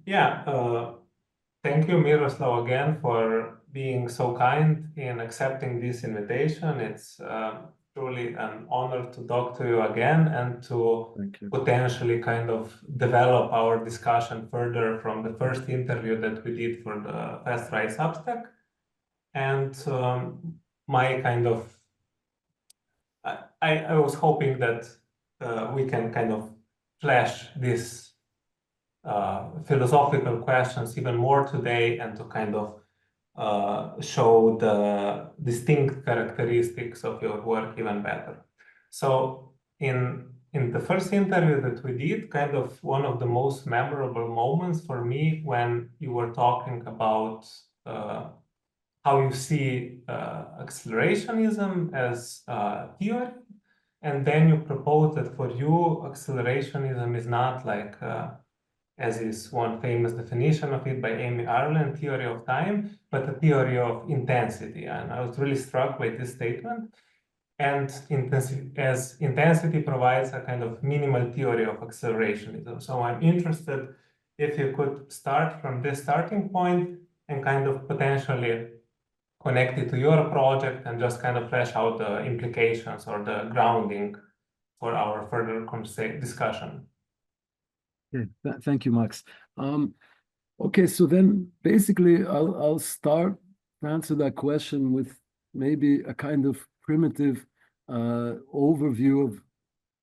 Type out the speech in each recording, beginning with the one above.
Yeah, thank you, Miroslav, again for being so kind in accepting this invitation. It's truly an honor to talk to you again and to potentially kind of develop our discussion further from the first interview that we did for the Fast Ride Substack. And my kind of, I was hoping that we can kind of flesh these philosophical questions even more today and to kind of show the distinct characteristics of your work even better. So in the first interview that we did, kind of one of the most memorable moments for me when you were talking about how you see accelerationism as theory, and then you propose that for you, accelerationism is not like as is one famous definition of it by Amy Arlen, theory of time, but a theory of intensity. And I was really struck by this statement. And as intensity provides a kind of minimal theory of accelerationism. So I'm interested if you could start from this starting point and kind of potentially connect it to your project and just kind of flesh out the implications or the grounding for our further discussion. Okay. Thank you, Maks. Okay, so then basically I'll start to answer that question with maybe a kind of primitive overview of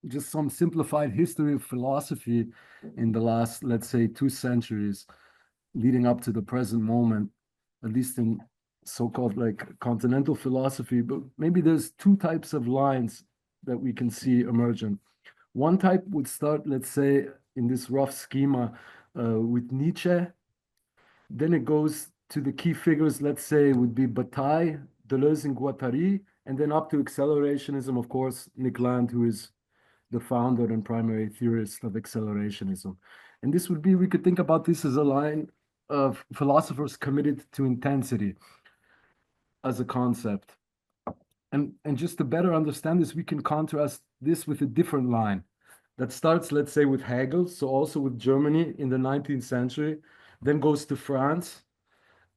just some simplified history of philosophy in the last, let's say, 2 centuries leading up to the present moment, at least in so-called like continental philosophy. But maybe there's 2 types of lines that we can see emergent. One type would start, let's say, in this rough schema with Nietzsche. Then it goes to the key figures, let's say, would be Bataille, Deleuze, and Guattari, and then up to accelerationism, of course, Nick Land, who is the founder and primary theorist of accelerationism. And this would be, we could think about this as a line of philosophers committed to intensity as a concept. And just to better understand this, we can contrast this with a different line that starts, let's say, with Hegel, so also with Germany in the 19th century, then goes to France,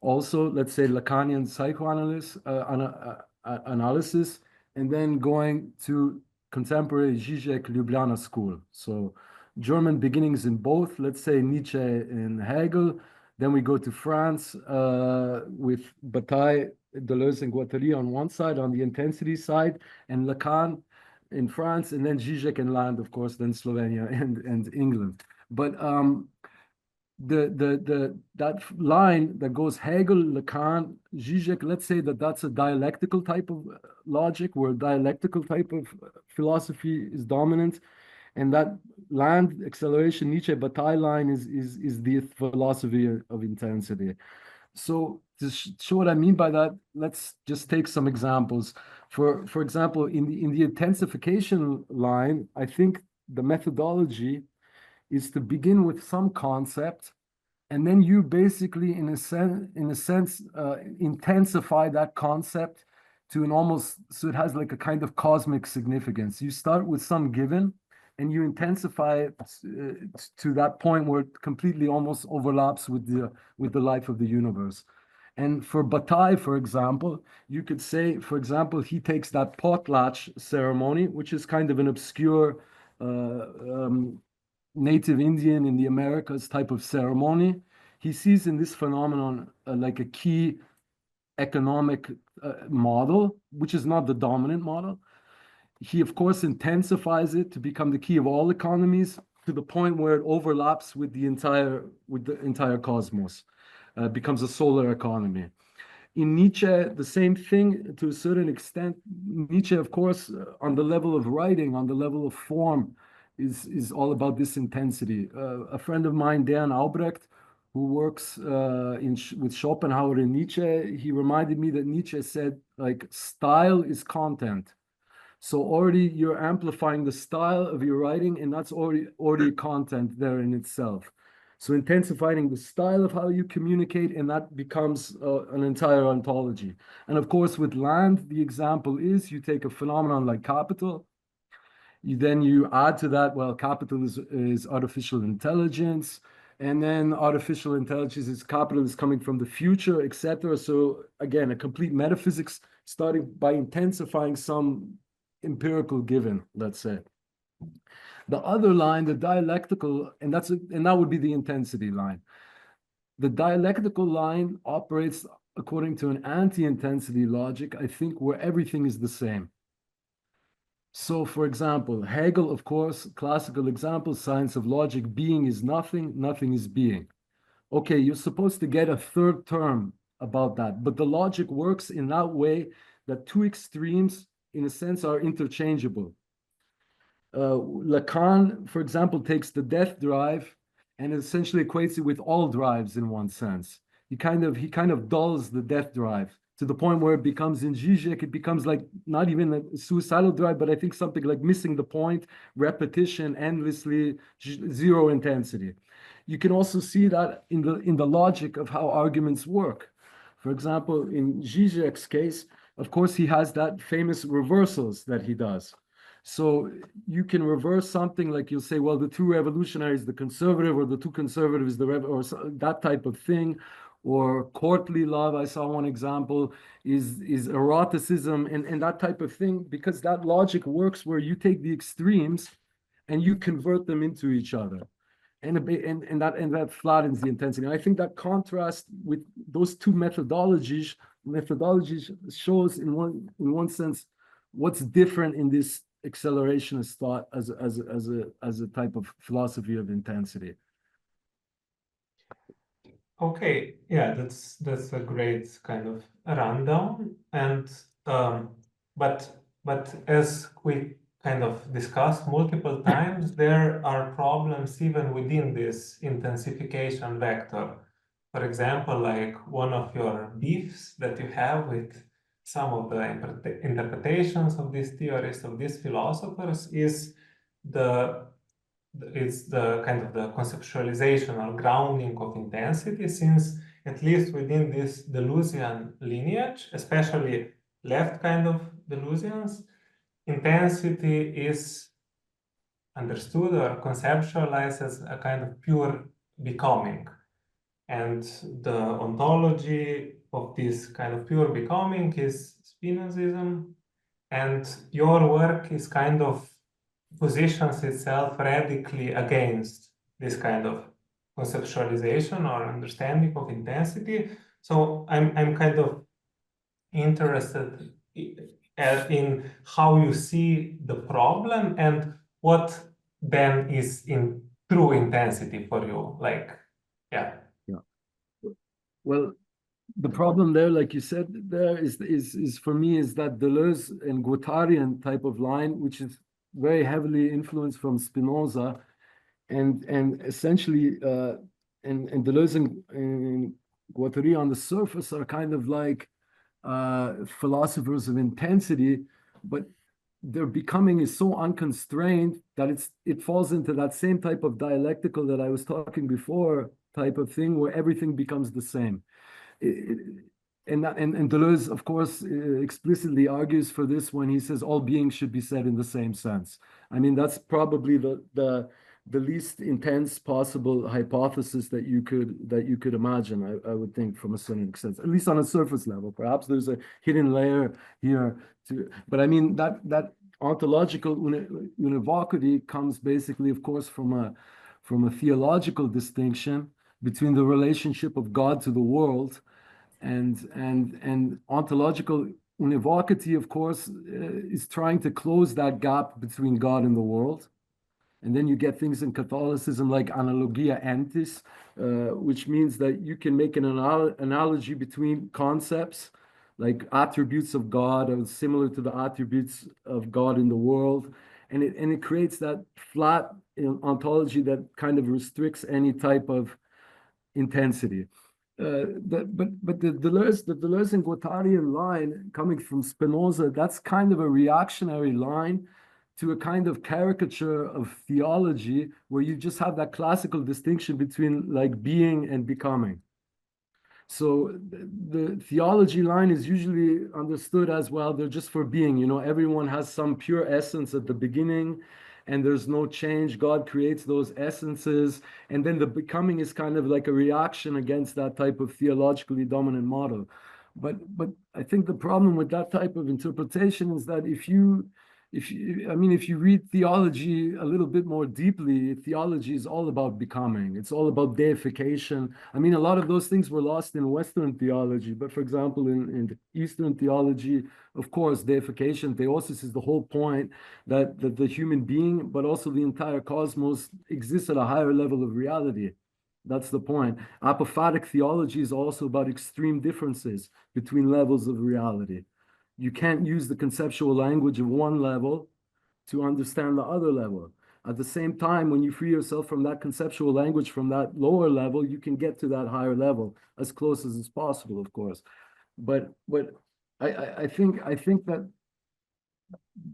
also, let's say, Lacanian psychoanalysis, analysis, and then going to contemporary Zizek Ljubljana school. So German beginnings in both, let's say, Nietzsche and Hegel. Then we go to France with Bataille, Deleuze, and Guattari on one side, on the intensity side, and Lacan in France, and then Zizek and Land, of course, then Slovenia and England. But that line that goes Hegel, Lacan, Zizek, let's say that that's a dialectical type of logic, where a dialectical type of philosophy is dominant, and that Land, acceleration, Nietzsche, Bataille line is the philosophy of intensity. So to show what I mean by that, let's just take some examples. For example, in the intensification line, I think the methodology is to begin with some concept, and then you basically, in a sense, intensify that concept to an almost, so it has like a kind of cosmic significance. You start with some given, and you intensify it to that point where it completely almost overlaps with the life of the universe. And for Bataille, for example, you could say, for example, he takes that potlatch ceremony, which is kind of an obscure native Indian in the Americas type of ceremony. He sees in this phenomenon like a key economic model, which is not the dominant model. He, of course, intensifies it to become the key of all economies to the point where it overlaps with the entire cosmos, becomes a solar economy. In Nietzsche, the same thing to a certain extent. Nietzsche, of course, on the level of writing, on the level of form, is all about this intensity. A friend of mine, Dan Albrecht, who works with Schopenhauer and Nietzsche, he reminded me that Nietzsche said, like, style is content. So already you're amplifying the style of your writing, and that's already content there in itself. So intensifying the style of how you communicate, and that becomes an entire ontology. And of course, with Land, the example is you take a phenomenon like capital, you add to that, well, capital is artificial intelligence, And then artificial intelligence is capital is coming from the future, etc. So again, a complete metaphysics starting by intensifying some empirical given, let's say. The other line, the dialectical, and that would be the intensity line. The dialectical line operates according to an anti-intensity logic, I think, where everything is the same. So, for example, Hegel, of course, classical example, science of logic, being is nothing, nothing is being. Okay, you're supposed to get a third term about that, but the logic works in that way that two extremes, in a sense, are interchangeable. Lacan, for example, takes the death drive and essentially equates it with all drives in one sense. He kind of dulls the death drive to the point where it becomes in Zizek, it becomes like not even a suicidal drive, but I think something like missing the point, repetition, endlessly, zero intensity. You can also see that in the logic of how arguments work. For example, in Zizek's case, of course, he has that famous reversals that he does. So you can reverse something like you'll say, well, the two revolutionaries, the conservative, or the two conservatives, or that type of thing, or courtly love. I saw one example is eroticism and that type of thing, because that logic works where you take the extremes and you convert them into each other. And that flattens the intensity. And I think that contrast with those two methodologies shows in one sense what's different in this accelerationist thought as a type of philosophy of intensity. Okay, yeah, that's a great kind of rundown. And but as we kind of discussed multiple times, there are problems even within this intensification vector. For example, like one of your beefs that you have with some of the interpretations of these theories, of these philosophers, is the kind of the conceptualization or grounding of intensity, since at least within this Deleuzian lineage, especially left kind of Deleuzians, intensity is understood or conceptualized as a kind of pure becoming. And the ontology of this kind of pure becoming is Spinozism, and your work is kind of positions itself radically against this kind of conceptualization or understanding of intensity. So I'm kind of interested in how you see the problem and what then is in true intensity for you. Like, yeah. Well, the problem there, like you said, there is for me is that Deleuze and Guattarian type of line, which is very heavily influenced from Spinoza, and essentially and Deleuze and Guattari on the surface are kind of like philosophers of intensity, but their becoming is so unconstrained that it falls into that same type of dialectical that I was talking before type of thing where everything becomes the same. And Deleuze, of course, explicitly argues for this when he says all beings should be said in the same sense. I mean, that's probably the least intense possible hypothesis that you could imagine, I would think, from a certain sense, at least on a surface level. Perhaps there's a hidden layer here too. But I mean, that ontological univocity comes basically, of course, from a theological distinction between the relationship of God to the world and ontological univocity, of course, is trying to close that gap between God and the world. And then you get things in Catholicism like analogia antis, which means that you can make an analogy between concepts, like attributes of God are similar to the attributes of God in the world. And it creates that flat ontology that kind of restricts any type of intensity. But the Deleuze and Guattarian line coming from Spinoza, that's kind of a reactionary line to a kind of caricature of theology where you just have that classical distinction between like being and becoming. So the theology line is usually understood as, well, they're just for being, everyone has some pure essence at the beginning, and there's no change. God creates those essences, and then the becoming is kind of like a reaction against that type of theologically dominant model. But I think the problem with that type of interpretation is that if you read theology a little bit more deeply, theology is all about becoming. It's all about deification. I mean, a lot of those things were lost in Western theology, but for example, in Eastern theology, of course, deification, theosis is the whole point that the human being, but also the entire cosmos exists at a higher level of reality. That's the point. Apophatic theology is also about extreme differences between levels of reality. You can't use the conceptual language of one level to understand the other level. At the same time, when you free yourself from that conceptual language, from that lower level, you can get to that higher level as close as is possible, of course. But I think that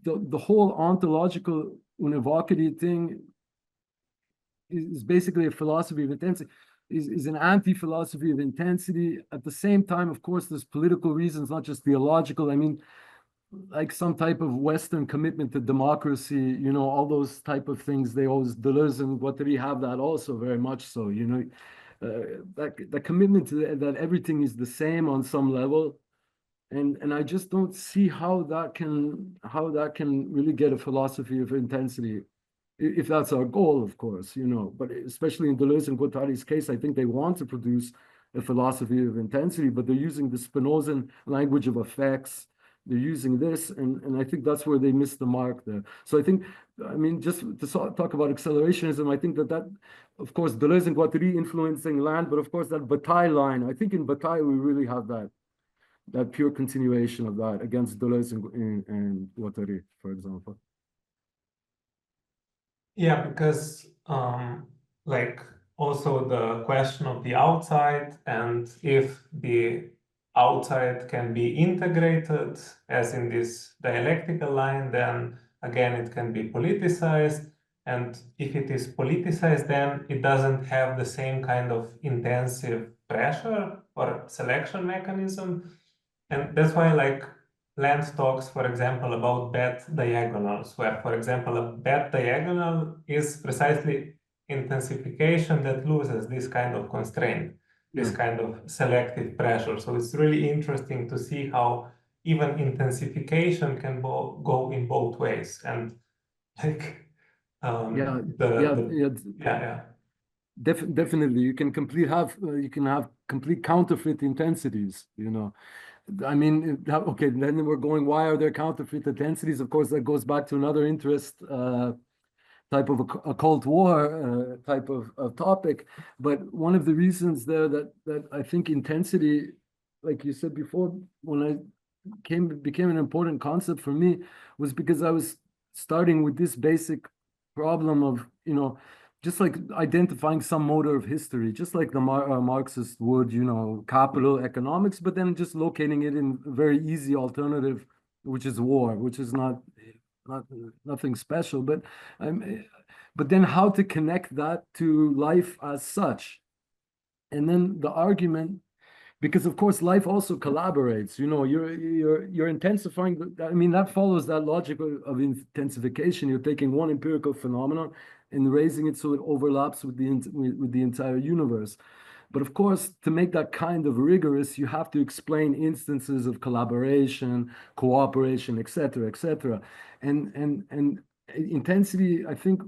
the whole ontological univocity thing is basically a philosophy of intensity. Is an anti-philosophy of intensity. At the same time, of course, there's political reasons, not just theological. I mean, like some type of Western commitment to democracy, you know, all those type of things, they always, Deleuze and Guattari have that also very much so, you know, that commitment to that everything is the same on some level. And I just don't see how that can really get a philosophy of intensity, if that's our goal, of course, you know. But especially in Deleuze and Guattari's case, I think they want to produce a philosophy of intensity, but they're using the Spinozan language of effects. They're using this, and I think that's where they missed the mark there. So I think, I mean, just to talk about accelerationism, I think that, of course, Deleuze and Guattari influencing Land, but of course that Bataille line, I think in Bataille we really have that pure continuation of that against Deleuze and Guattari, for example. Yeah, because like also the question of the outside, and if the outside can be integrated, as in this dialectical line, then again it can be politicized. And if it is politicized, then it doesn't have the same kind of intensive pressure or selection mechanism. And that's why, like, Land talks, for example, about bad diagonals, where, for example, a bad diagonal is precisely intensification that loses this kind of constraint, this kind of selective pressure. So it's really interesting to see how even intensification can go in both ways. And like, definitely, you can have complete counterfeit intensities, you know. I mean, okay, then we're going, why are there counterfeit intensities? Of course, that goes back to another interest, type of a Cold War type of topic. But one of the reasons there that I think intensity, like you said before, when I became an important concept for me, was because I was starting with this basic problem of, you know, just like identifying some motor of history, just like the Marxist would, you know, capital economics, but then just locating it in a very easy alternative, which is war, which is nothing special. But then how to connect that to life as such, and then the argument. Because of course life also collaborates, you know, you're intensifying. I mean, that follows that logic of intensification. You're taking one empirical phenomenon and raising it so it overlaps with the entire universe. But of course, to make that kind of rigorous, you have to explain instances of collaboration, cooperation, etc., etc. And intensity, I think,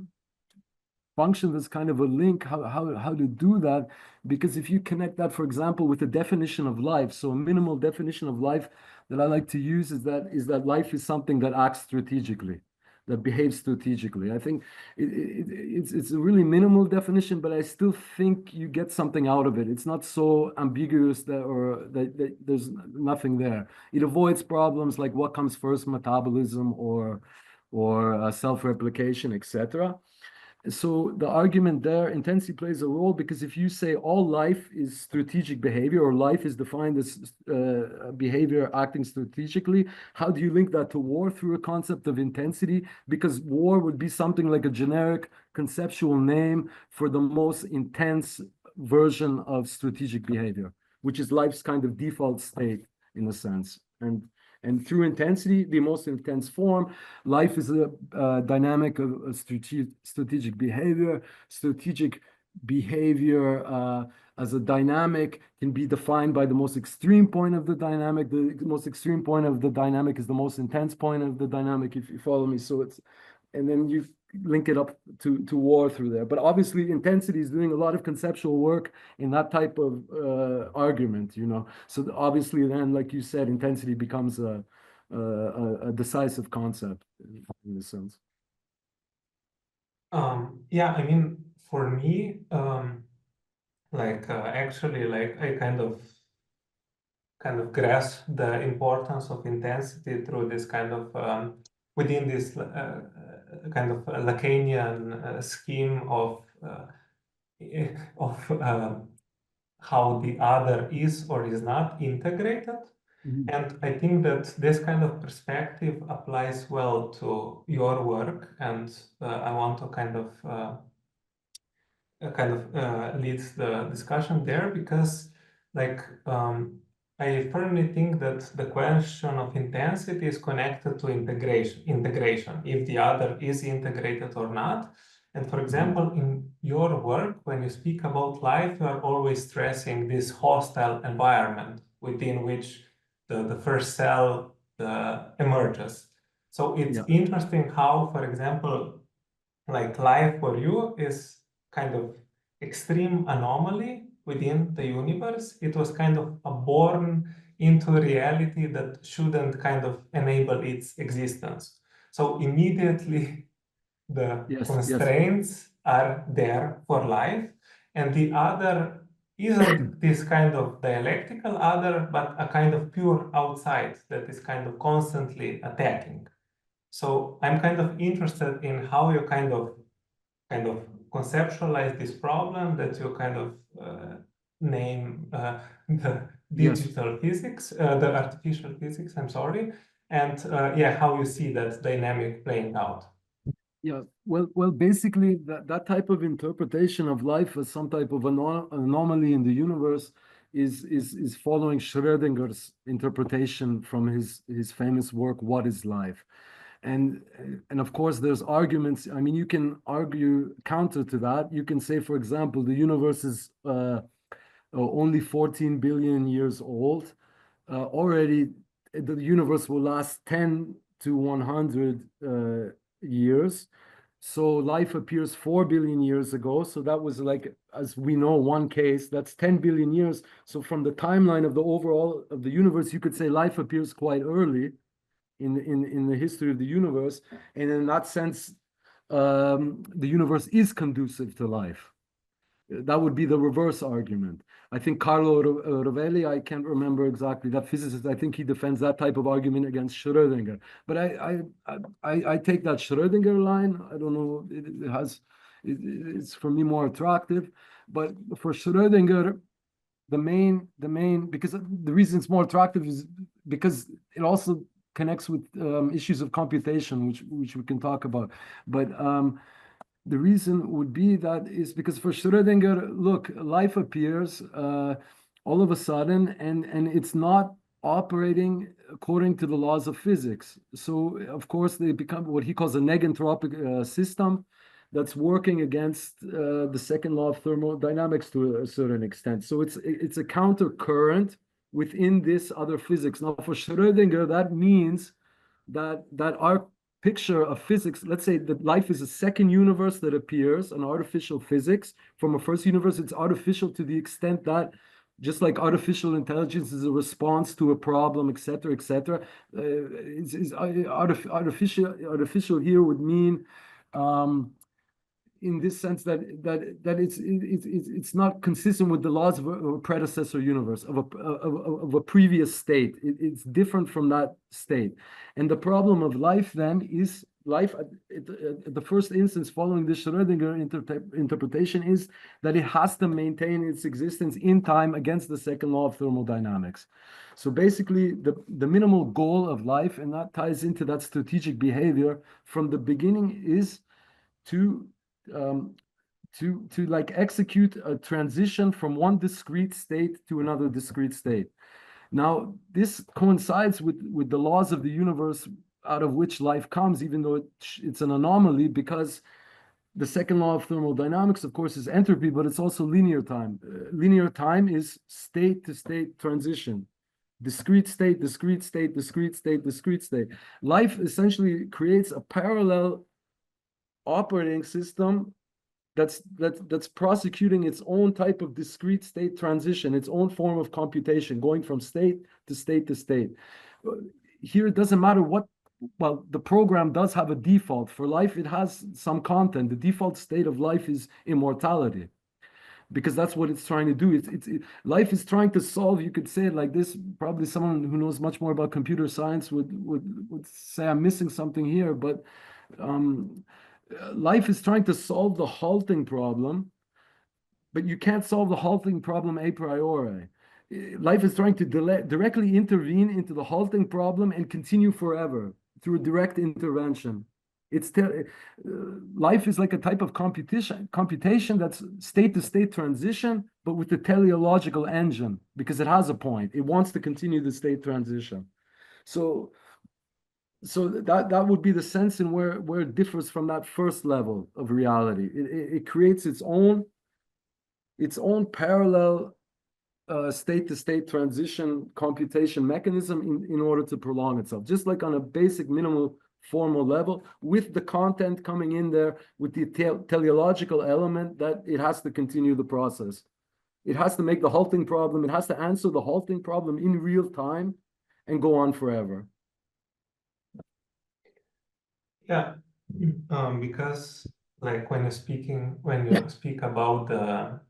functions as kind of a link how to do that, because if you connect that, for example, with the definition of life, so a minimal definition of life that I like to use is that life is something that acts strategically, that behaves strategically. I think it's a really minimal definition, but I still think you get something out of it. It's not so ambiguous that there's nothing there. It avoids problems like what comes first, metabolism or self-replication, etc. So the argument there, intensity plays a role, because if you say all life is strategic behavior, or life is defined as behavior acting strategically, how do you link that to war? Through a concept of intensity, because war would be something like a generic conceptual name for the most intense version of strategic behavior, which is life's kind of default state in a sense. And And through intensity, the most intense form, life is a dynamic of a strategic behavior. Strategic behavior as a dynamic can be defined by the most extreme point of the dynamic. The most extreme point of the dynamic is the most intense point of the dynamic, if you follow me. So it's, and then you link it up to war through there. But obviously intensity is doing a lot of conceptual work in that type of argument, you know. So obviously then, like you said, intensity becomes a decisive concept in a sense. Yeah, I mean, for me, actually, like I kind of grasp the importance of intensity through this kind of within this kind of Lacanian scheme of how the other is or is not integrated. And I think that this kind of perspective applies well to your work, and I want to kind of lead the discussion there, because like I firmly think that the question of intensity is connected to integration, if the other is integrated or not. And for example, in your work, when you speak about life, you are always stressing this hostile environment within which the first cell emerges. So it's interesting how, for example, like life for you is kind of extreme anomaly within the universe. It was kind of born into a reality that shouldn't kind of enable its existence. So immediately the constraints are there for life, and the other isn't this kind of dialectical other, but a kind of pure outside that is kind of constantly attacking. So I'm kind of interested in how you kind of conceptualize this problem that you kind of name the digital physics, the artificial physics, I'm sorry, and yeah, how you see that dynamic playing out. Yeah, well, basically that type of interpretation of life as some type of anomaly in the universe is following Schrödinger's interpretation from his famous work, What is Life? And of course, there's arguments. I mean, you can argue counter to that. You can say, for example, the universe is only 14 billion years old. Already, the universe will last 10 to 100 years. So life appears 4 billion years ago. So that was like, as we know, one case. That's 10 billion years. So from the timeline of the overall of the universe, you could say life appears quite early in the history of the universe, and in that sense, the universe is conducive to life. That would be the reverse argument. I think Carlo Rovelli, I can't remember exactly, that physicist, I think he defends that type of argument against Schrödinger. But I take that Schrödinger line. I don't know, it's for me more attractive. But for Schrödinger, the main, because the reason it's more attractive is because it also connects with issues of computation, which we can talk about. But the reason would be that is because for Schrödinger, look, life appears all of a sudden, and it's not operating according to the laws of physics. So of course they become what he calls a negentropic system that's working against the second law of thermodynamics to a certain extent. So it's a counter current within this other physics. Now for Schrödinger, that means that our picture of physics, let's say that life is a second universe that appears, an artificial physics. From a first universe, it's artificial to the extent that just like artificial intelligence is a response to a problem, etc., etc. Artificial here would mean in this sense that it's not consistent with the laws of a predecessor universe, of a previous state. It's different from that state. And the problem of life then is life at the first instance following the Schrödinger interpretation is that it has to maintain its existence in time against the second law of thermodynamics. So basically the minimal goal of life, and that ties into that strategic behavior from the beginning, is to like execute a transition from one discrete state to another discrete state. Now, this coincides with the laws of the universe out of which life comes, even though it's an anomaly, because the second law of thermodynamics, of course, is entropy, but it's also linear time. Linear time is state-to-state transition. Discrete state, discrete state, discrete state, discrete state. Life essentially creates a parallel operating system that's prosecuting its own type of discrete state transition, its own form of computation, going from state to state to state. Here, it doesn't matter what. Well, the program does have a default. For life, it has some content. The default state of life is immortality, because that's what it's trying to do. Life is trying to solve, you could say it like this, probably someone who knows much more about computer science would say I'm missing something here, but life is trying to solve the halting problem, but you can't solve the halting problem a priori. Life is trying to directly intervene into the halting problem and continue forever through a direct intervention. Life is like a type of computation that's state-to-state transition, but with the teleological engine, because it has a point. It wants to continue the state transition. So that would be the sense in where it differs from that first level of reality. It creates its own parallel state-to-state transition computation mechanism in order to prolong itself, just like on a basic minimal formal level, with the content coming in there, with the teleological element that it has to continue the process. It has to make the halting problem, it has to answer the halting problem in real time and go on forever. Yeah, because like when you speak about the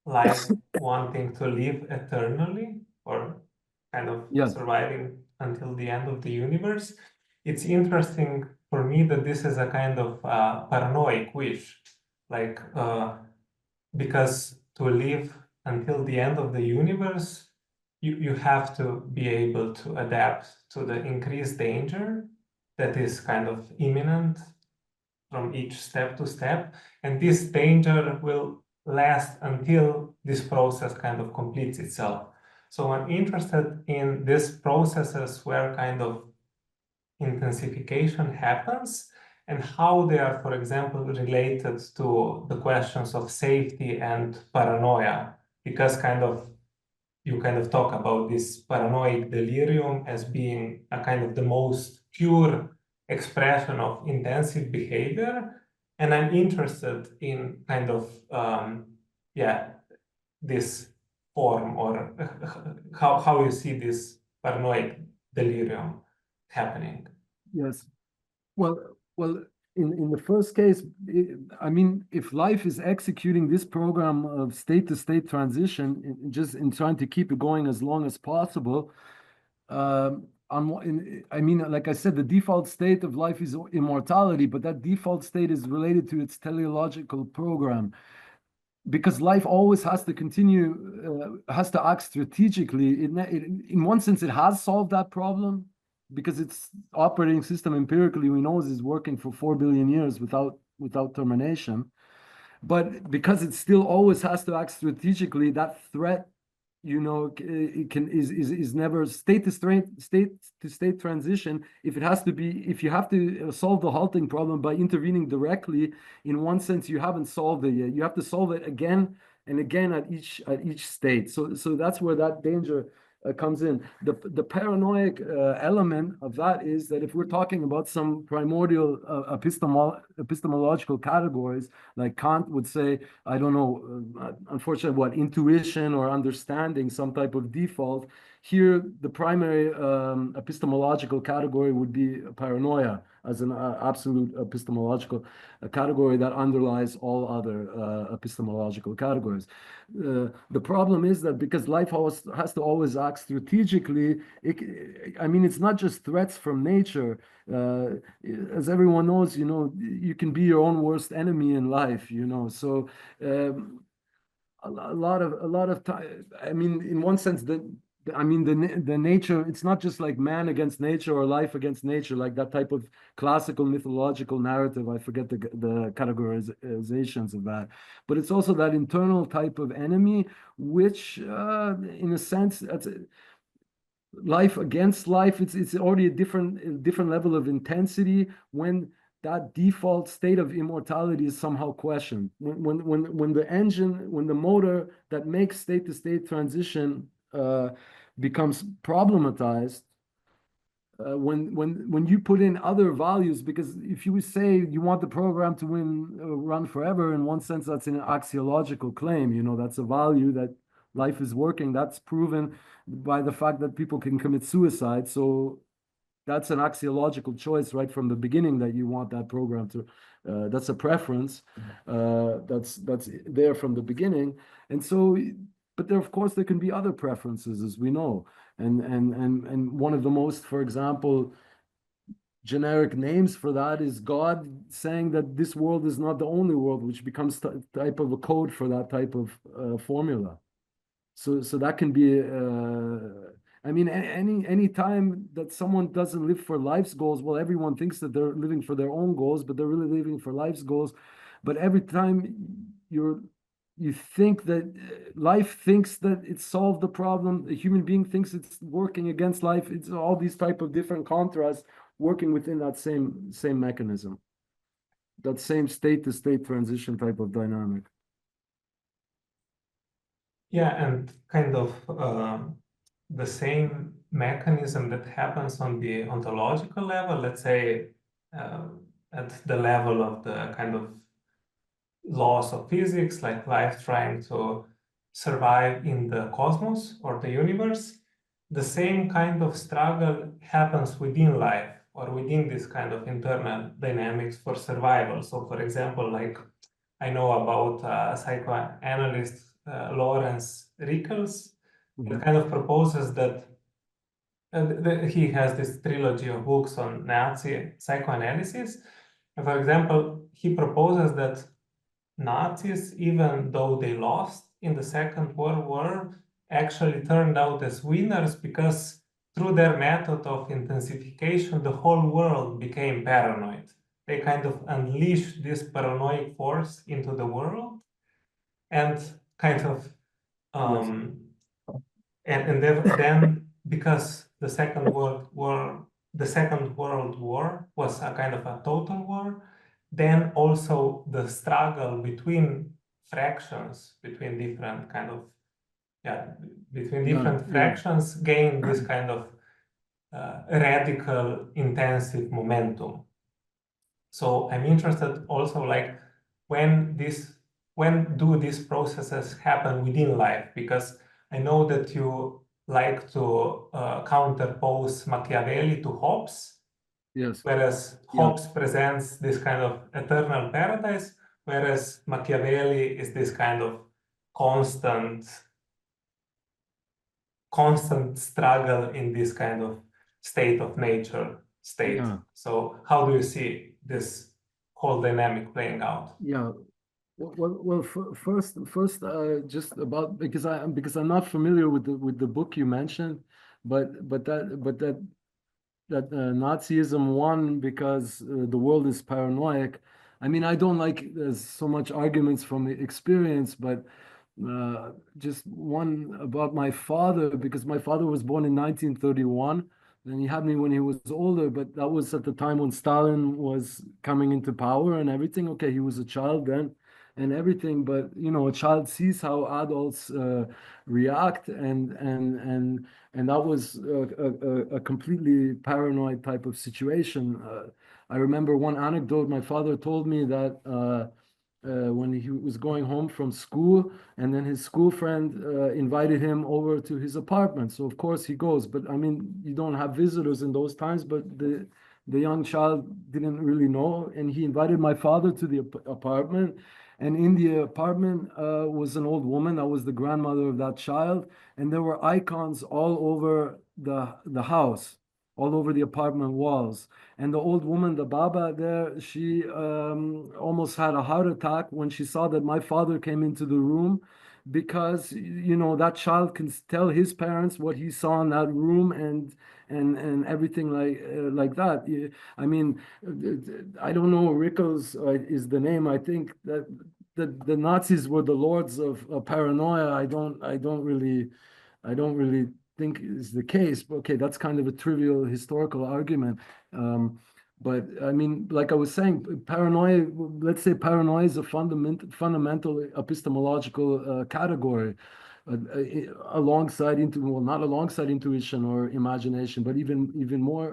life wanting to live eternally, or kind of surviving until the end of the universe, it's interesting for me that this is a kind of paranoid wish, like because to live until the end of the universe, you have to be able to adapt to the increased danger that is kind of imminent from each step to step, and this danger will last until this process kind of completes itself. So I'm interested in these processes where kind of intensification happens and how they are, for example, related to the questions of safety and paranoia, because you kind of talk about this paranoid delirium as being a kind of the most pure expression of intensive behavior. And I'm interested in kind of, this form, or how you see this paranoid delirium happening. Yes. Well, in the first case, I mean, if life is executing this program of state-to-state transition, just in trying to keep it going as long as possible, I mean, like I said, the default state of life is immortality, but that default state is related to its teleological program. Because life always has to continue, has to act strategically. In one sense, it has solved that problem, because its operating system empirically, we know, is working for 4 billion years without termination. But because it still always has to act strategically, that threat, you know, is never state to state transition. If you have to solve the halting problem by intervening directly, in one sense, you haven't solved it yet. You have to solve it again and again at each state. So that's where that danger comes in. The paranoid element of that is that if we're talking about some primordial epistemological categories, like Kant would say, I don't know, unfortunately, what, intuition or understanding, some type of default. Here, the primary epistemological category would be paranoia as an absolute epistemological category that underlies all other epistemological categories. The problem is that because life has to always act strategically, I mean, it's not just threats from nature. As everyone knows, you know, you can be your own worst enemy in life, you know. So a lot of time, I mean, in one sense, the nature, it's not just like man against nature or life against nature, like that type of classical mythological narrative. I forget the categorizations of that, but it's also that internal type of enemy, which in a sense, life against life. It's already a different level of intensity when that default state of immortality is somehow questioned. When the engine, when the motor that makes state-to-state transition becomes problematized, when you put in other values, because if you say you want the program to run forever, in one sense that's an axiological claim. You know, that's a value that life is working. That's proven by the fact that people can commit suicide. So that's an axiological choice right from the beginning, that you want that program to. That's a preference. That's there from the beginning. And so, but there, of course, there can be other preferences, as we know. And one of the most, for example, generic names for that is God saying that this world is not the only world, which becomes type of a code for that type of formula. So that can be, I mean, any time that someone doesn't live for life's goals, well, everyone thinks that they're living for their own goals, but they're really living for life's goals. But every time you think that life thinks that it solved the problem, a human being thinks it's working against life. It's all these type of different contrasts working within that same mechanism, that same state-to-state transition type of dynamic. Yeah, and kind of the same mechanism that happens on the ontological level, let's say at the level of the kind of laws of physics, like life trying to survive in the cosmos or the universe, the same kind of struggle happens within life or within this kind of internal dynamics for survival. So, for example, like I know about psychoanalyst Lawrence Rickels, that kind of proposes that he has this trilogy of books on Nazi psychoanalysis. And for example, he proposes that Nazis, even though they lost in the Second World War, actually turned out as winners because through their method of intensification, the whole world became paranoid. They kind of unleashed this paranoid force into the world, and kind of and then because the Second World War was a kind of a total war, then also the struggle between fractions, between different kind of fractions gained this kind of radical, intensive momentum. So I'm interested also, like, when do these processes happen within life? Because I know that you like to counterpose Machiavelli to Hobbes. Yes. Whereas Hobbes presents this kind of eternal paradise, whereas Machiavelli is this kind of constant struggle in this kind of state of nature state. Yeah. So how do you see this whole dynamic playing out? Yeah. Well, first, just about, because I'm not familiar with the book you mentioned, but that Nazism won because the world is paranoid. I mean, I don't like so much arguments from experience, but just one about my father, because my father was born in 1931. And he had me when he was older, but that was at the time when Stalin was coming into power and everything. Okay, he was a child then and everything, but you know, a child sees how adults react, and that was a completely paranoid type of situation. I remember one anecdote my father told me that when he was going home from school, and then his school friend invited him over to his apartment. So of course he goes, but I mean, you don't have visitors in those times, but the young child didn't really know, and he invited my father to the apartment. And in the apartment was an old woman that was the grandmother of that child, and there were icons all over the house, all over the apartment walls. And the old woman, the Baba there, she almost had a heart attack when she saw that my father came into the room, because you know, that child can tell his parents what he saw in that room, and everything like that. I mean, I don't know, Rickles is the name. I think that the Nazis were the lords of paranoia. I don't really think is the case. Okay, that's kind of a trivial historical argument. But I mean, like I was saying, paranoia, let's say paranoia is a fundamental epistemological category, alongside well, not alongside intuition or imagination, but even more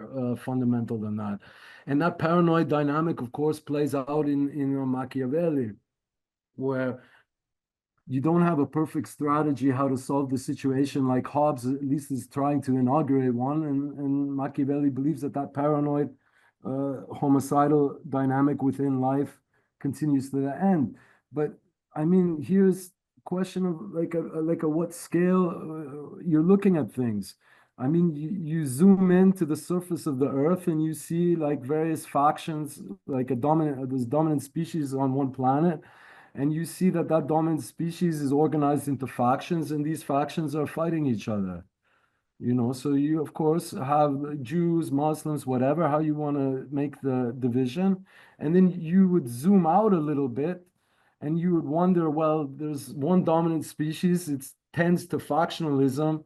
fundamental than that. And that paranoid dynamic, of course, plays out in Machiavelli, where you don't have a perfect strategy how to solve the situation, like Hobbes at least is trying to inaugurate one, and Machiavelli believes that that paranoid homicidal dynamic within life continues to the end. But I mean, here's a question of like a what scale you're looking at things. I mean, you zoom into the surface of the earth and you see like various factions, like this dominant species on one planet, and you see that that dominant species is organized into factions, and these factions are fighting each other. You know, so you of course have Jews, Muslims, whatever, how you want to make the division. And then you would zoom out a little bit and you would wonder, well, there's one dominant species, it tends to factionalism.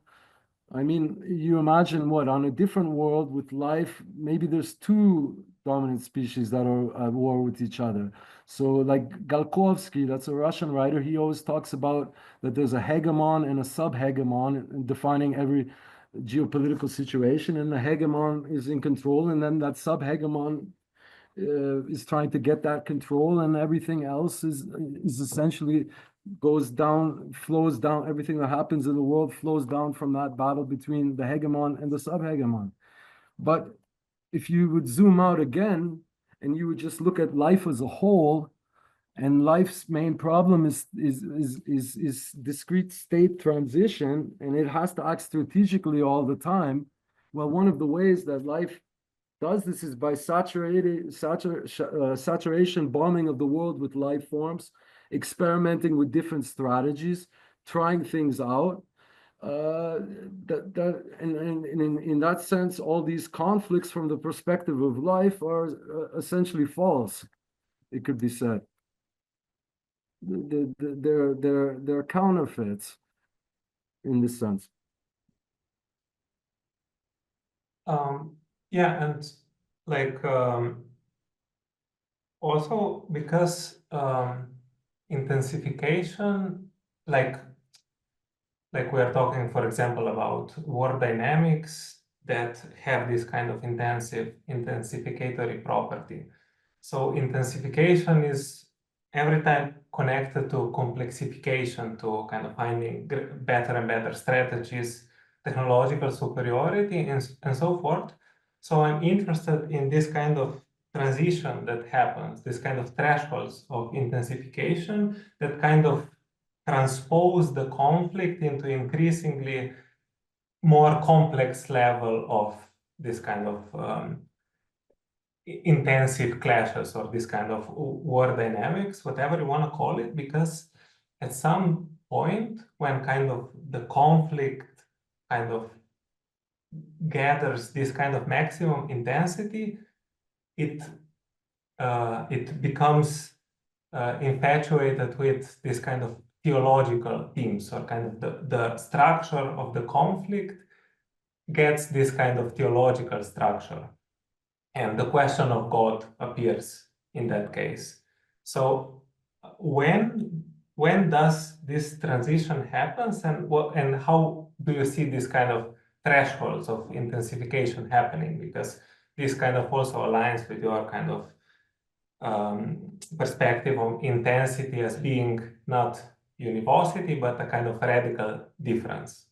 I mean, you imagine what, on a different world with life, maybe there's two dominant species that are at war with each other. So like Galkovsky, that's a Russian writer, he always talks about that there's a hegemon and a sub-hegemon, defining every geopolitical situation, and the hegemon is in control, and then that sub-hegemon is trying to get that control, and everything else is essentially goes down, flows down. Everything that happens in the world flows down from that battle between the hegemon and the sub-hegemon. But if you would zoom out again and you would just look at life as a whole, and life's main problem is discrete state transition, and it has to act strategically all the time. Well, one of the ways that life does this is by saturation bombing of the world with life forms, experimenting with different strategies, trying things out. In that sense, all these conflicts from the perspective of life are essentially false, it could be said. They're counterfeits in this sense. Yeah, and like also because intensification, like we are talking, for example, about war dynamics that have this kind of intensificatory property. So intensification is every time connected to complexification, to kind of finding better and better strategies, technological superiority, and so forth. So I'm interested in this kind of transition that happens, this kind of thresholds of intensification that kind of transpose the conflict into increasingly more complex level of this kind of intensive clashes, or this kind of war dynamics, whatever you want to call it, because at some point when kind of the conflict kind of gathers this kind of maximum intensity, it becomes infatuated with this kind of theological themes, or kind of the structure of the conflict gets this kind of theological structure. And the question of God appears in that case. So when does this transition happens, and how do you see this kind of thresholds of intensification happening? Because this kind of also aligns with your kind of perspective on intensity as being not univocity, but a kind of radical difference.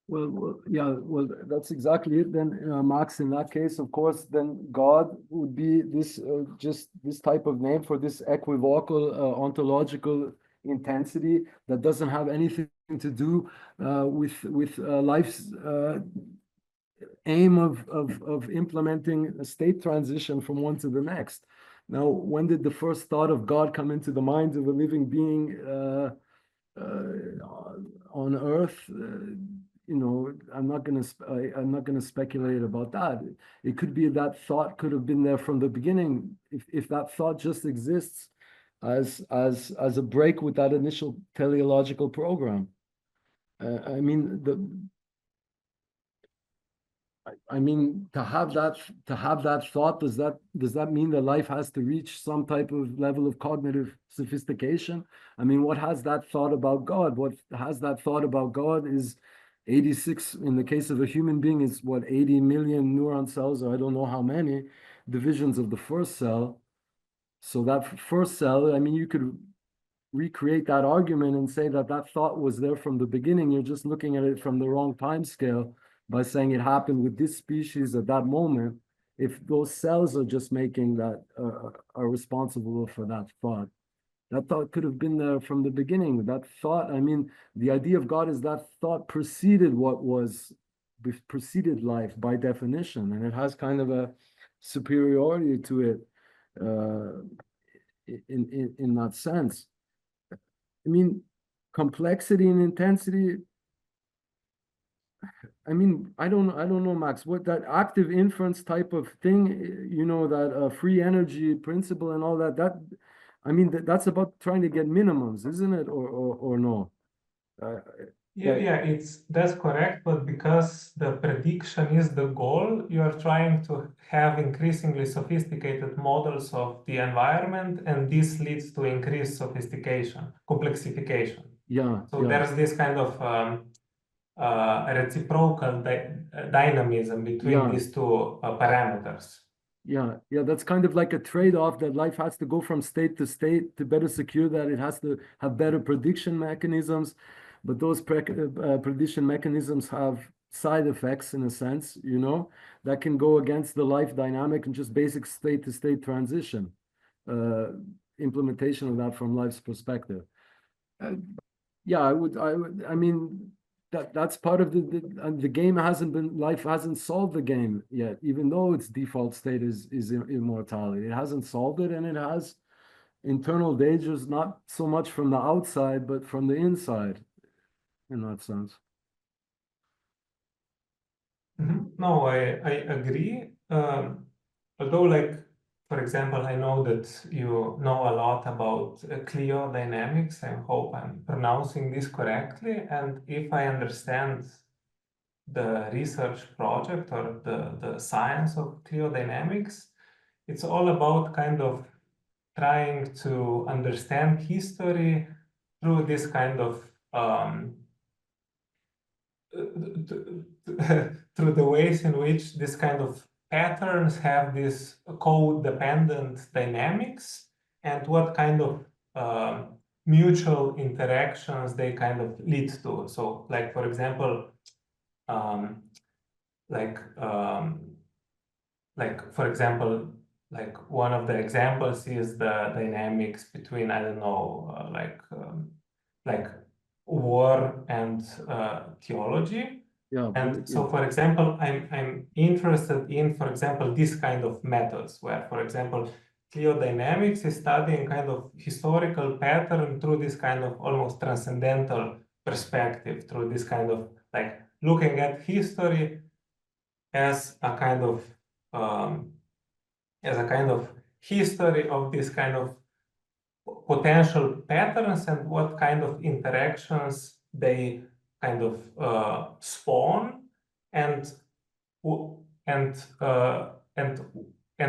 Well, yeah, well, that's exactly it. Then, Maks, in that case, of course, then God would be this just this type of name for this equivocal ontological intensity that doesn't have anything to do with life's aim of implementing a state transition from one to the next. Now, when did the first thought of God come into the mind of a living being on Earth? You know, I'm not gonna speculate about that. It could be that thought could have been there from the beginning. If that thought just exists as a break with that initial teleological program. I mean, to have that thought, does that mean that life has to reach some type of level of cognitive sophistication? I mean, what has that thought about God? What has that thought about God is 86, in the case of a human being, is what, 80 million neuron cells, or I don't know how many divisions of the first cell. So that first cell, I mean, you could recreate that argument and say that that thought was there from the beginning. You're just looking at it from the wrong time scale by saying it happened with this species at that moment. If those cells are just making that, are responsible for that thought could have been there from the beginning. That thought, I mean, the idea of God is that thought preceded preceded life by definition, and it has kind of a superiority to it in that sense. I mean, complexity and intensity. I mean, I don't know, Max, what that active inference type of thing, you know, that free energy principle and all that, I mean, that's about trying to get minimums, isn't it? Or no? Yeah, that's correct. But because the prediction is the goal, you are trying to have increasingly sophisticated models of the environment, and this leads to increased sophistication, complexification. Yeah. So there's this kind of reciprocal dynamism between these two parameters. Yeah, that's kind of like a trade-off that life has to go from state to state to better secure that. It has to have better prediction mechanisms, but those prediction mechanisms have side effects in a sense, you know, that can go against the life dynamic and just basic state to state transition, implementation of that from life's perspective. Yeah, I mean, that's part of the game. Life hasn't solved the game yet, even though its default state is immortality. It hasn't solved it, and it has internal dangers, not so much from the outside, but from the inside, in that sense. No, I agree. Although, like, for example, I know that you know a lot about cliodynamics. I hope I'm pronouncing this correctly. And if I understand the research project or the science of cliodynamics, it's all about kind of trying to understand history through this kind of through the ways in which this kind of patterns have this codependent dynamics, and what kind of mutual interactions they kind of lead to. So, like, for example, like one of the examples is the dynamics between, I don't know, like war and theology. Yeah, and so, for example, I'm interested in, for example, this kind of methods where, for example, cliodynamics is studying kind of historical pattern through this kind of almost transcendental perspective, through this kind of like looking at history as a kind of history of this kind of potential patterns and what kind of interactions they kind of spawn, and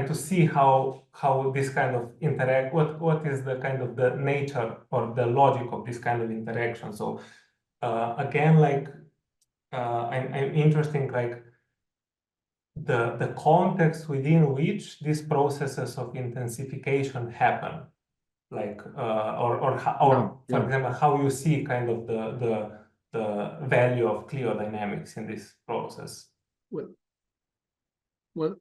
to see how this kind of interact, what is the kind of the nature or the logic of this kind of interaction. So again, like I'm interested, like the context within which these processes of intensification happen, like for example, how you see kind of the value of cliodynamics in this process. Well,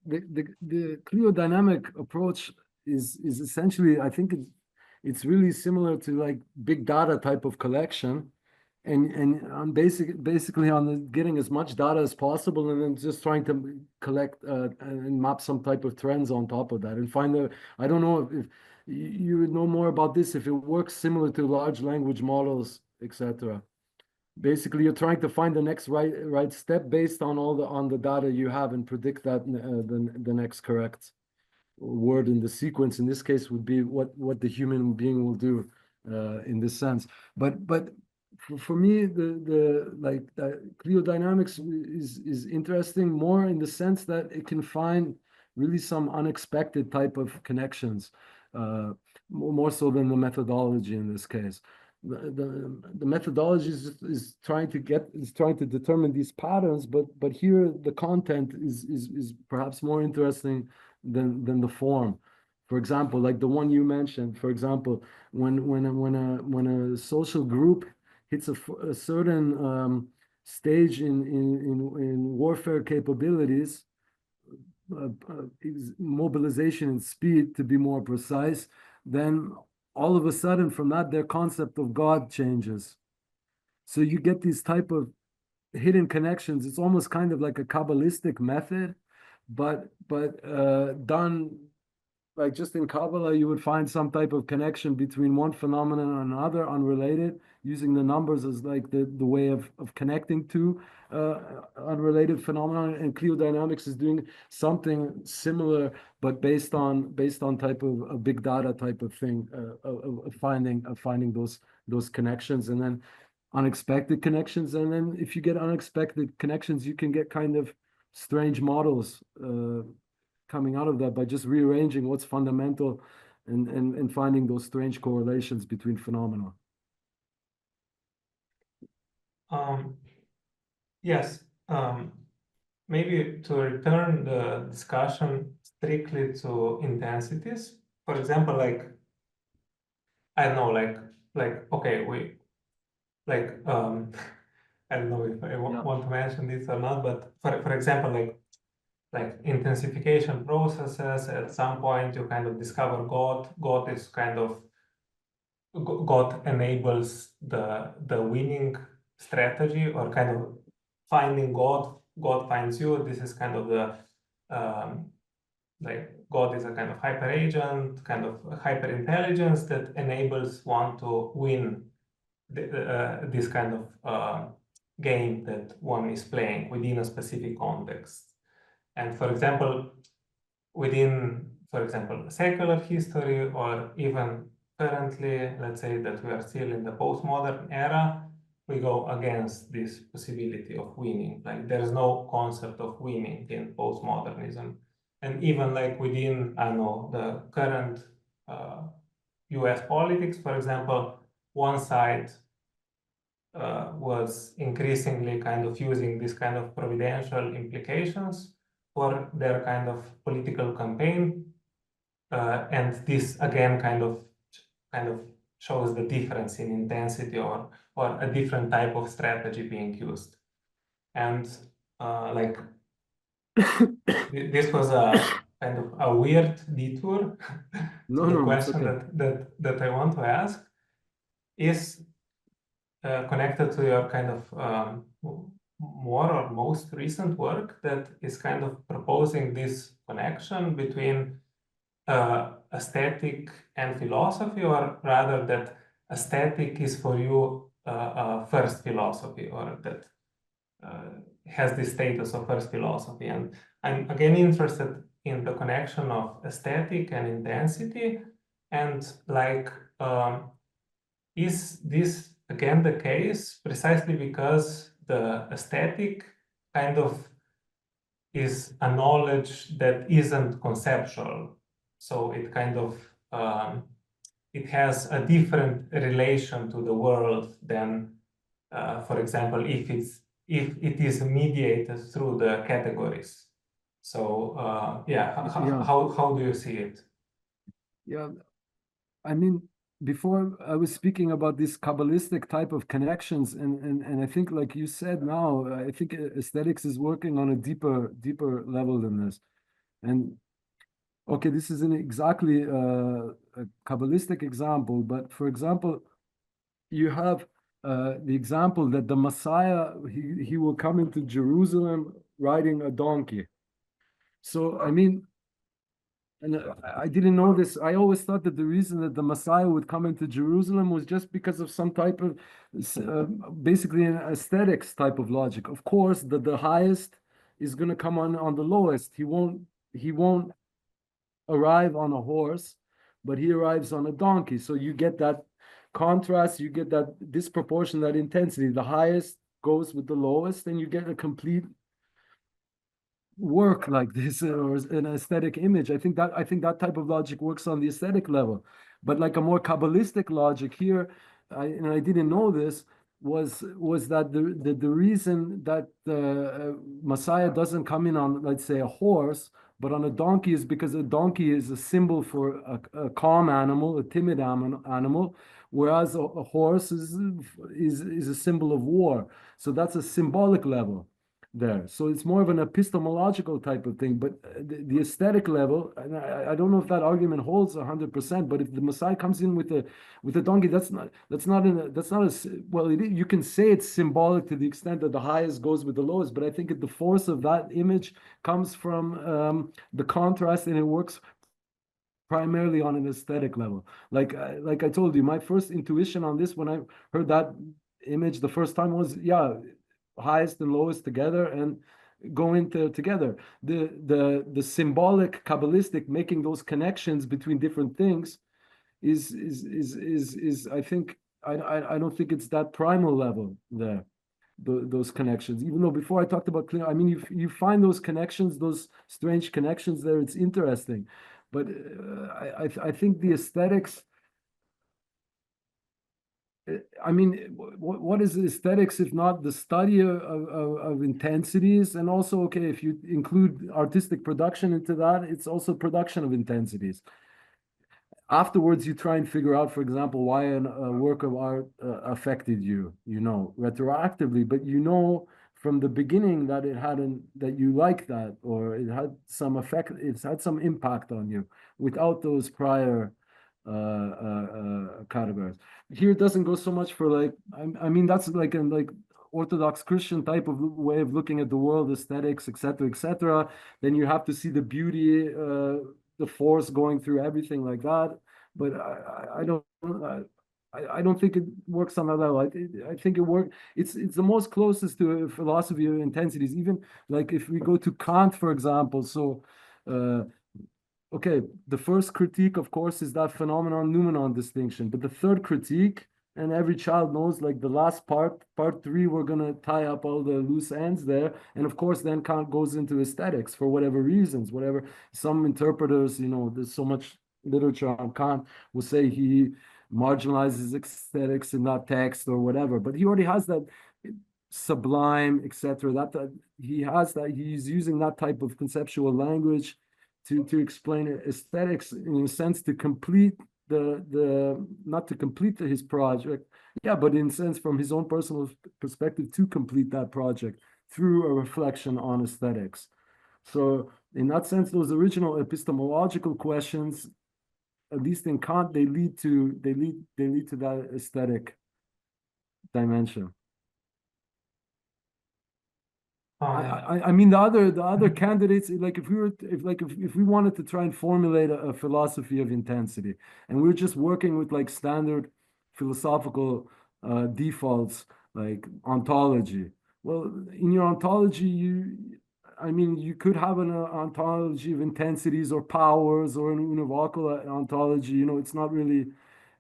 the cliodynamic approach is essentially, I think it's really similar to like big data type of collection, and on basically on getting as much data as possible, and then just trying to collect and map some type of trends on top of that, and find I don't know if you would know more about this, if it works similar to large language models, etc. Basically, you're trying to find the next right step based on on the data you have, and predict that the next correct word in the sequence. In this case, would be what the human being will do in this sense. But for me, cliodynamics is interesting more in the sense that it can find really some unexpected type of connections, more so than the methodology in this case. The methodology is trying to determine these patterns, but here the content is perhaps more interesting than the form. For example, like the one you mentioned, for example, when a social group hits a certain stage in warfare capabilities, mobilization and speed, to be more precise, then all of a sudden from that their concept of God changes. So you get these type of hidden connections. It's almost kind of like a Kabbalistic method, but done like just in Kabbalah, you would find some type of connection between one phenomenon and another, unrelated, using the numbers as like the way of connecting to unrelated phenomena. And cliodynamics is doing something similar, but based on type of a big data type of thing, of finding those connections, and then unexpected connections. And then if you get unexpected connections, you can get kind of strange models coming out of that by just rearranging what's fundamental and finding those strange correlations between phenomena. Yes. Maybe to return the discussion strictly to intensities. For example, like, I don't know, like okay, we like I don't know if I want to mention this or not, but for example, like intensification processes, at some point you kind of discover God. God is kind of, God enables the winning strategy, or kind of finding God. God finds you. This is kind of the like God is a kind of hyper agent, kind of hyper intelligence that enables one to win this kind of game that one is playing within a specific context. And for example, within, for example, secular history, or even currently, let's say that we are still in the postmodern era, we go against this possibility of winning. Like there's no concept of winning in postmodernism. And even like within, I don't know, the current US politics, for example, one side was increasingly kind of using this kind of providential implications for their kind of political campaign, and this again kind of shows the difference in intensity, or a different type of strategy being used. And like this was a kind of a weird detour to the question Okay. that I want to ask is connected to your kind of more or most recent work that is kind of proposing this connection between aesthetic and philosophy, or rather that aesthetic is for you first philosophy, or that has the status of first philosophy. And I'm again interested in the connection of aesthetic and intensity, and like is this again the case precisely because the aesthetic kind of is a knowledge that isn't conceptual, so it kind of it has a different relation to the world than for example if it is mediated through the categories. So how do you see it? Yeah, I mean, before I was speaking about this Kabbalistic type of connections, and I think, like you said now, I think aesthetics is working on a deeper level than this. And okay, this isn't exactly a Kabbalistic example, but for example, you have the example that the Messiah, he will come into Jerusalem riding a donkey. So, I mean, and I didn't know this. I always thought that the reason that the Messiah would come into Jerusalem was just because of some type of, basically an aesthetics type of logic. Of course, the highest is going to come on the lowest. He won't arrive on a horse, but he arrives on a donkey. So you get that contrast, you get that disproportion, that intensity. The highest goes with the lowest, and you get a complete work like this, or an aesthetic image. I think that type of logic works on the aesthetic level, but like a more Kabbalistic logic here, I didn't know this, was that the reason that the Messiah doesn't come in on, let's say, a horse, but on a donkey, is because a donkey is a symbol for a calm animal, a timid animal, whereas a horse is a symbol of war. So that's a symbolic level there. So it's more of an epistemological type of thing, but the aesthetic level, and I don't know if that argument holds 100%, but if the Messiah comes in with a donkey, you can say it's symbolic to the extent that the highest goes with the lowest, but I think the force of that image comes from the contrast, and it works primarily on an aesthetic level. Like I told you, my first intuition on this when I heard that image the first time was, yeah, highest and lowest together and going together. The symbolic Kabbalistic making those connections between different things is I think I don't think it's that primal level there. Those connections, even though before I talked about I mean, you find those connections, those strange connections there, it's interesting, but I think the aesthetics, I mean, what is aesthetics if not the study of intensities? And also, okay, if you include artistic production into that, it's also production of intensities. Afterwards, you try and figure out, for example, why a work of art affected you, retroactively, but from the beginning that that you like that, or it had some effect, it's had some impact on you without those prior categories. Here it doesn't go so much for like, I mean, that's like a Orthodox Christian type of way of looking at the world, aesthetics, etc., etc. Then you have to see the beauty, the force going through everything like that. But I don't think it works on that level. I think it works. It's the most closest to a philosophy of intensities. Even like if we go to Kant, for example. So, okay, the first critique, of course, is that phenomenon-noumenon distinction. But the third critique, and every child knows, like the last part 3, we're going to tie up all the loose ends there. And of course, then Kant goes into aesthetics for whatever reasons, whatever. Some interpreters, there's so much literature on Kant, will say he marginalizes aesthetics in that text or whatever. But he already has that sublime, etc. That he has that. He's using that type of conceptual language to explain aesthetics, in a sense, to complete not to complete his project, but in a sense from his own personal perspective to complete that project through a reflection on aesthetics. So in that sense, those original epistemological questions, at least in Kant, they lead to that aesthetic dimension. I mean, the other candidates, like if we wanted to try and formulate a philosophy of intensity, and we were just working with like standard philosophical defaults like ontology. Well, in your ontology, you could have an ontology of intensities or powers, or an univocal ontology. It's not really.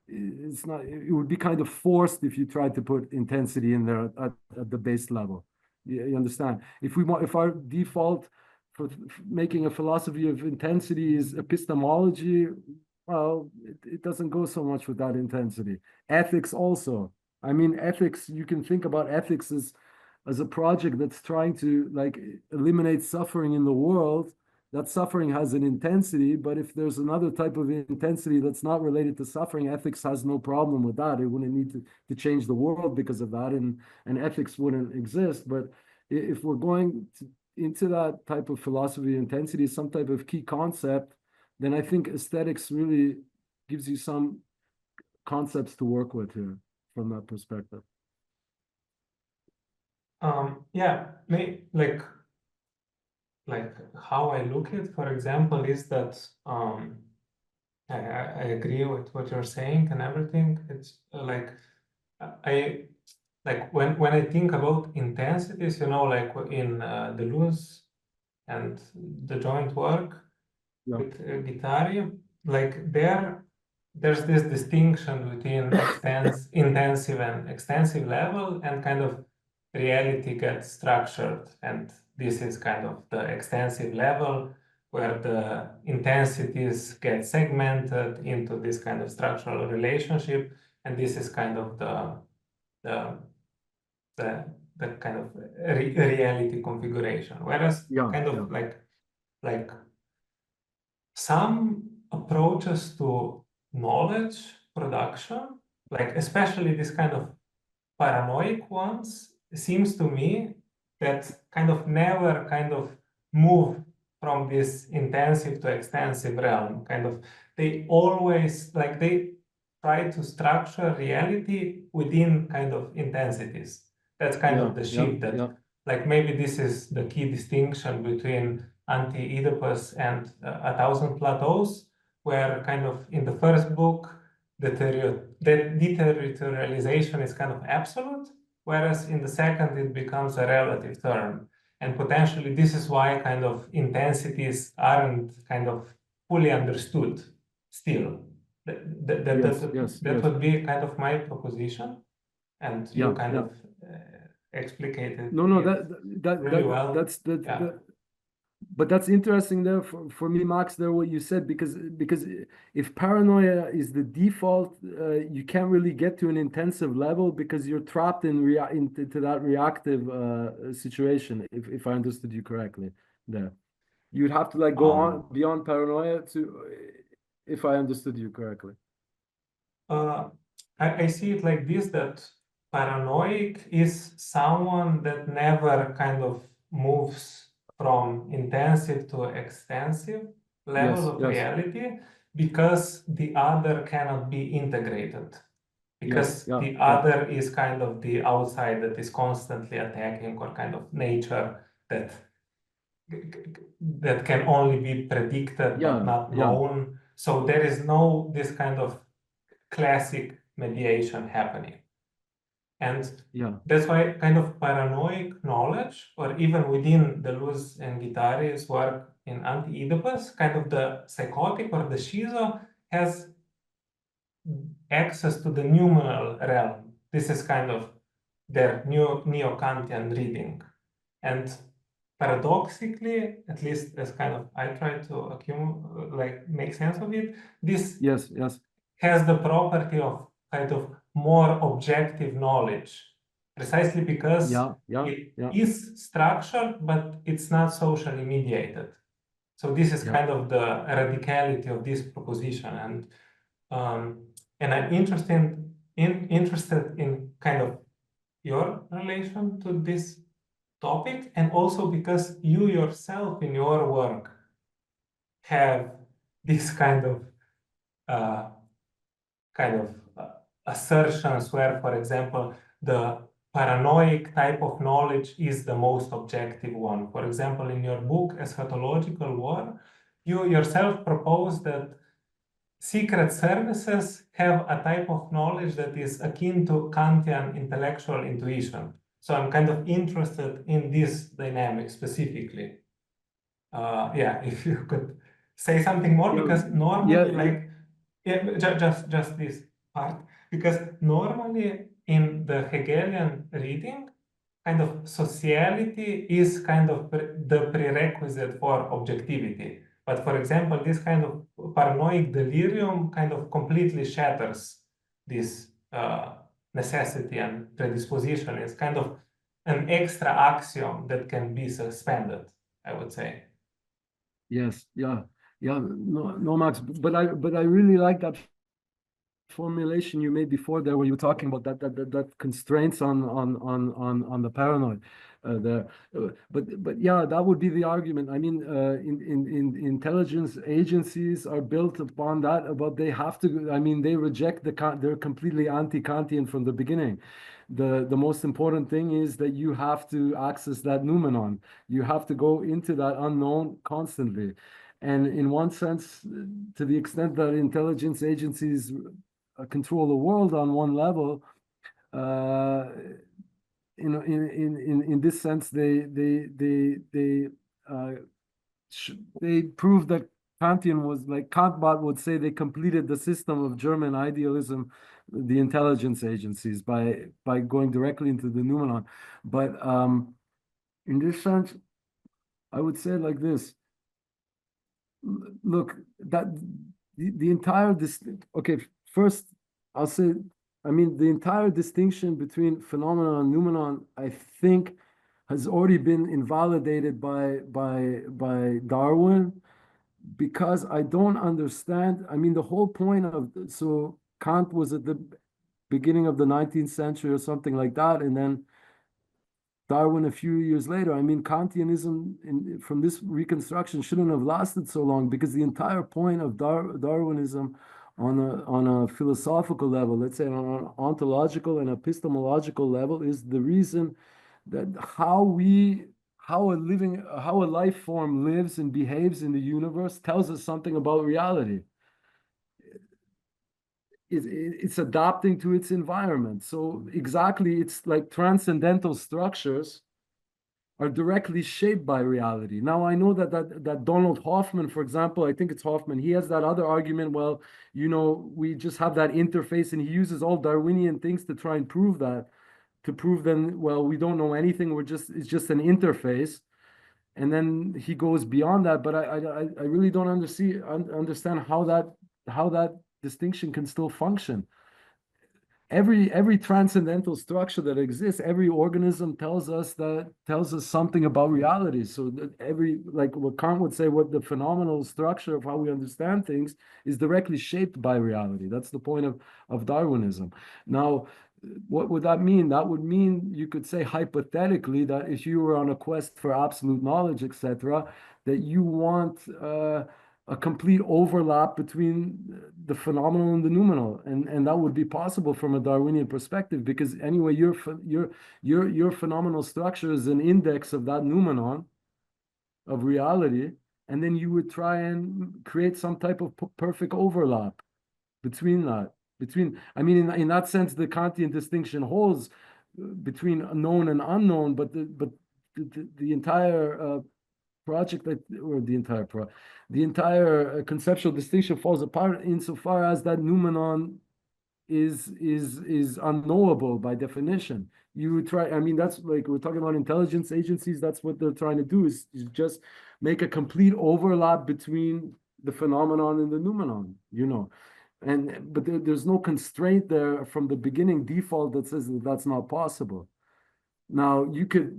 It would be kind of forced if you tried to put intensity in there at the base level. You understand? If our default for making a philosophy of intensity is epistemology, well, it doesn't go so much with that intensity. Ethics also. I mean, ethics, you can think about ethics as a project that's trying to like eliminate suffering in the world. That suffering has an intensity, but if there's another type of intensity that's not related to suffering, ethics has no problem with that. It wouldn't need to change the world because of that, and ethics wouldn't exist. But if we're going into that type of philosophy of intensity, some type of key concept, then I think aesthetics really gives you some concepts to work with here from that perspective. Like how I look at, for example, is that I agree with what you're saying and everything. It's like when I think about intensities, like in the loose and the joint work with guitar, like there there's this distinction between intensive and extensive level, and kind of reality gets structured, and this is kind of the extensive level where the intensities get segmented into this kind of structural relationship, and this is kind of the kind of reality configuration. Whereas kind of like some approaches to knowledge production, like especially this kind of paranoid ones, seems to me that kind of never kind of move from this intensive to extensive realm. Kind of they always like they try to structure reality within kind of intensities. That's kind of the shift that like maybe this is the key distinction between anti-Oedipus and A Thousand Plateaus, where kind of in the first book the deterritorialization is kind of absolute, whereas in the second it becomes a relative term. And potentially this is why kind of intensities aren't kind of fully understood still. That would be kind of my proposition, and you kind of explicated really well. But that's interesting there for me, Max, there what you said, because if paranoia is the default, you can't really get to an intensive level because you're trapped into that reactive situation, if I understood you correctly there. You'd have to like go on beyond paranoia to, if I understood you correctly. I see it like this, that paranoid is someone that never kind of moves from intensive to extensive level of reality, because the other cannot be integrated, because the other is kind of the outside that is constantly attacking, or kind of nature that can only be predicted but not known. So there is no this kind of classic mediation happening. And that's why kind of paranoid knowledge, or even within Deleuze and Guattari's work in Anti-Oedipus, kind of the psychotic or the schizo has access to the noumenal realm. This is kind of their neo-Kantian reading. And paradoxically, at least as kind of I try to like make sense of it, this has the property of kind of more objective knowledge, precisely because it is structured, but it's not socially mediated. So this is kind of the radicality of this proposition, and I'm interested in kind of your relation to this topic, and also because you yourself in your work have this kind of assertions where, for example, the paranoid type of knowledge is the most objective one. For example, in your book, Eschatological War, you yourself propose that secret services have a type of knowledge that is akin to Kantian intellectual intuition. So I'm kind of interested in this dynamic specifically. If you could say something more, because normally, just this part, because normally in the Hegelian reading, kind of sociality is kind of the prerequisite for objectivity. But for example, this kind of paranoid delirium kind of completely shatters this necessity and predisposition. It's kind of an extra axiom that can be suspended, I would say. No, Max, but I really like that formulation you made before there, where you were talking about that constraints on the paranoid there. But that would be the argument. I mean, in intelligence agencies are built upon that, about they have to. I mean, they reject they're completely anti-Kantian from the beginning. The most important thing is that you have to access that noumenon. You have to go into that unknown constantly. And in one sense, to the extent that intelligence agencies control the world on one level, in this sense, they prove that Kantian was like Kant would say they completed the system of German idealism, the intelligence agencies, by going directly into the noumenon. But in this sense, I would say it like this. Look, that the entire okay, first I'll say, I mean, the entire distinction between phenomenon and noumenon, I think, has already been invalidated by Darwin, because I don't understand. I mean, the whole point of, so Kant was at the beginning of the 19th century or something like that, and then Darwin a few years later. I mean, Kantianism from this reconstruction shouldn't have lasted so long, because the entire point of Darwinism on a philosophical level, let's say on an ontological and epistemological level, is the reason that how a life form lives and behaves in the universe tells us something about reality. It's adapting to its environment. So exactly, it's like transcendental structures are directly shaped by reality. Now, I know that Donald Hoffman, for example, I think it's Hoffman, he has that other argument, well, we just have that interface, and he uses all Darwinian things to try and prove that, to prove then, well, we don't know anything, it's just an interface. And then he goes beyond that, but I really don't understand how that distinction can still function. Every transcendental structure that exists, every organism tells us something about reality. So that like what Kant would say, what the phenomenal structure of how we understand things is directly shaped by reality. That's the point of Darwinism. Now, what would that mean? That would mean, you could say hypothetically, that if you were on a quest for absolute knowledge, etc., that you want a complete overlap between the phenomenal and the noumenal, and that would be possible from a Darwinian perspective, because anyway, your phenomenal structure is an index of that noumenon of reality, and then you would try and create some type of perfect overlap between that. I mean, in that sense, the Kantian distinction holds between known and unknown, but the entire project or the entire conceptual distinction falls apart insofar as that noumenon is unknowable by definition. You try, I mean, that's like, we're talking about intelligence agencies, that's what they're trying to do, is just make a complete overlap between the phenomenon and the noumenon, but there's no constraint there from the beginning default that says that that's not possible. Now, you could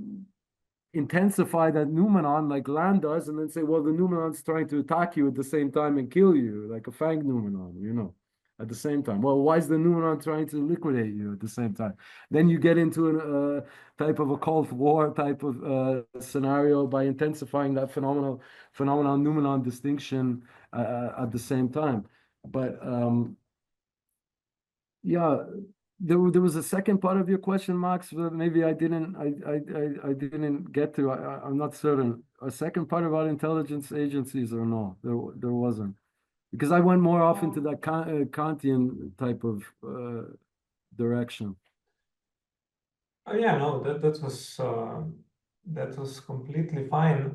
intensify that noumenon like Land does, and then say, well, the noumenon's trying to attack you at the same time and kill you, like a fang noumenon, at the same time. Well, why is the noumenon trying to liquidate you at the same time? Then you get into a type of occult war type of scenario by intensifying that phenomenon noumenon distinction at the same time. But yeah, there was a second part of your question, Max, that maybe I didn't get to. I'm not certain. A second part about intelligence agencies, or no, there wasn't, because I went more off into that Kantian type of direction. Oh yeah, no, that was completely fine.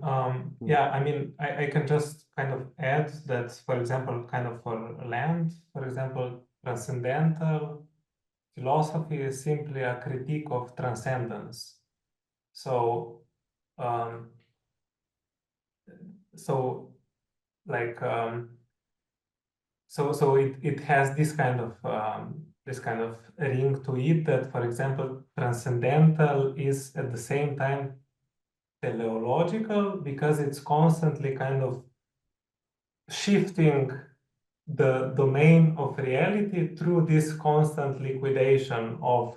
Yeah, I mean, I can just kind of add that, for example, kind of for Land, for example, transcendental philosophy is simply a critique of transcendence. So, like, so it has this kind of ring to it, that, for example, transcendental is at the same time teleological, because it's constantly kind of shifting the domain of reality through this constant liquidation of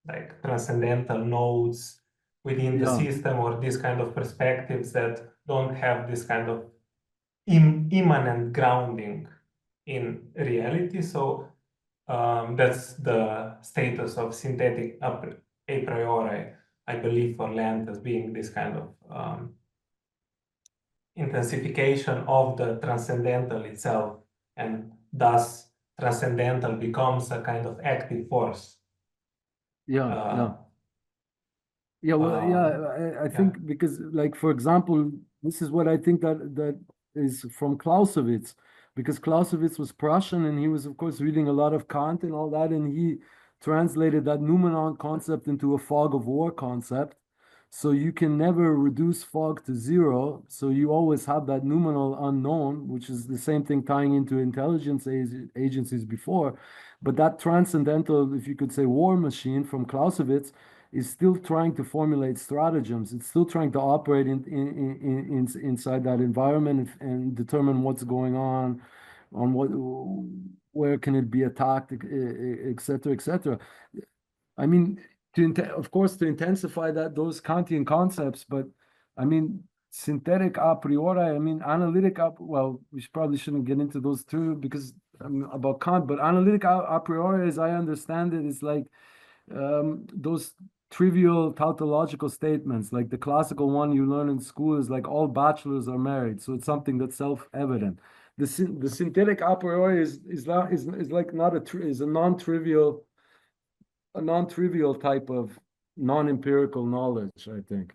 like transcendental nodes within the system, or these kind of perspectives that don't have this kind of immanent grounding in reality. So that's the status of synthetic a priori, I believe, for Land, as being this kind of intensification of the transcendental itself, and thus transcendental becomes a kind of active force. I think, because, like, for example, this is what I think that is from Clausewitz, because Clausewitz was Prussian and he was, of course, reading a lot of Kant and all that, and he translated that noumenon concept into a fog of war concept. So you can never reduce fog to zero. So you always have that noumenal unknown, which is the same thing tying into intelligence agencies before. But that transcendental, if you could say, war machine from Clausewitz is still trying to formulate stratagems. It's still trying to operate inside that environment and determine what's going on what, where can it be attacked, et cetera, et cetera. I mean, of course, to intensify those Kantian concepts, but I mean, synthetic a priori, I mean, analytic, well, we probably shouldn't get into those two because about Kant, but analytic a priori, as I understand it, is like those trivial tautological statements, like the classical one you learn in school is like all bachelors are married. So it's something that's self-evident. The synthetic a priori is like not is a non-trivial type of non-empirical knowledge, I think.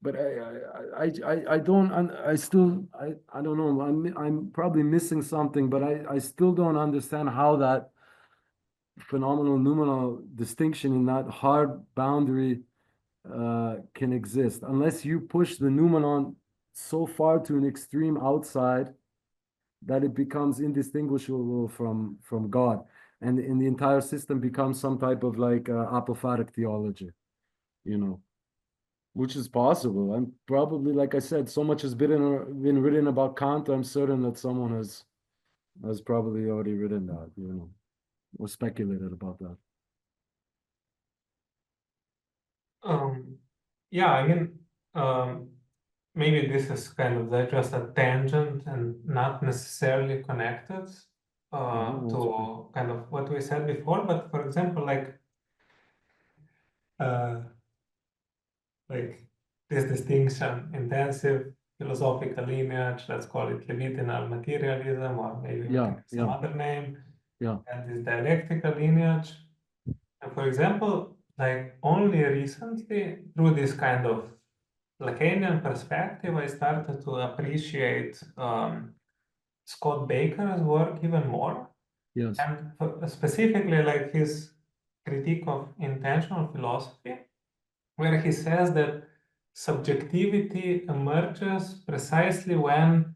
But I don't know. I'm probably missing something, but I still don't understand how that phenomenal noumenal distinction in that hard boundary can exist unless you push the noumenon so far to an extreme outside that it becomes indistinguishable from God, and the entire system becomes some type of like apophatic theology, which is possible. I'm probably, like I said, so much has been written about Kant. I'm certain that someone has probably already written that, or speculated about that. Yeah, I mean, maybe this is kind of just a tangent and not necessarily connected to kind of what we said before. But for example, like this distinction, intensive philosophical lineage, let's call it libidinal materialism, or maybe some other name, and this dialectical lineage. And for example, like only recently, through this kind of Lacanian perspective, I started to appreciate Scott Baker's work even more. Yes. And specifically like his critique of intentional philosophy, where he says that subjectivity emerges precisely when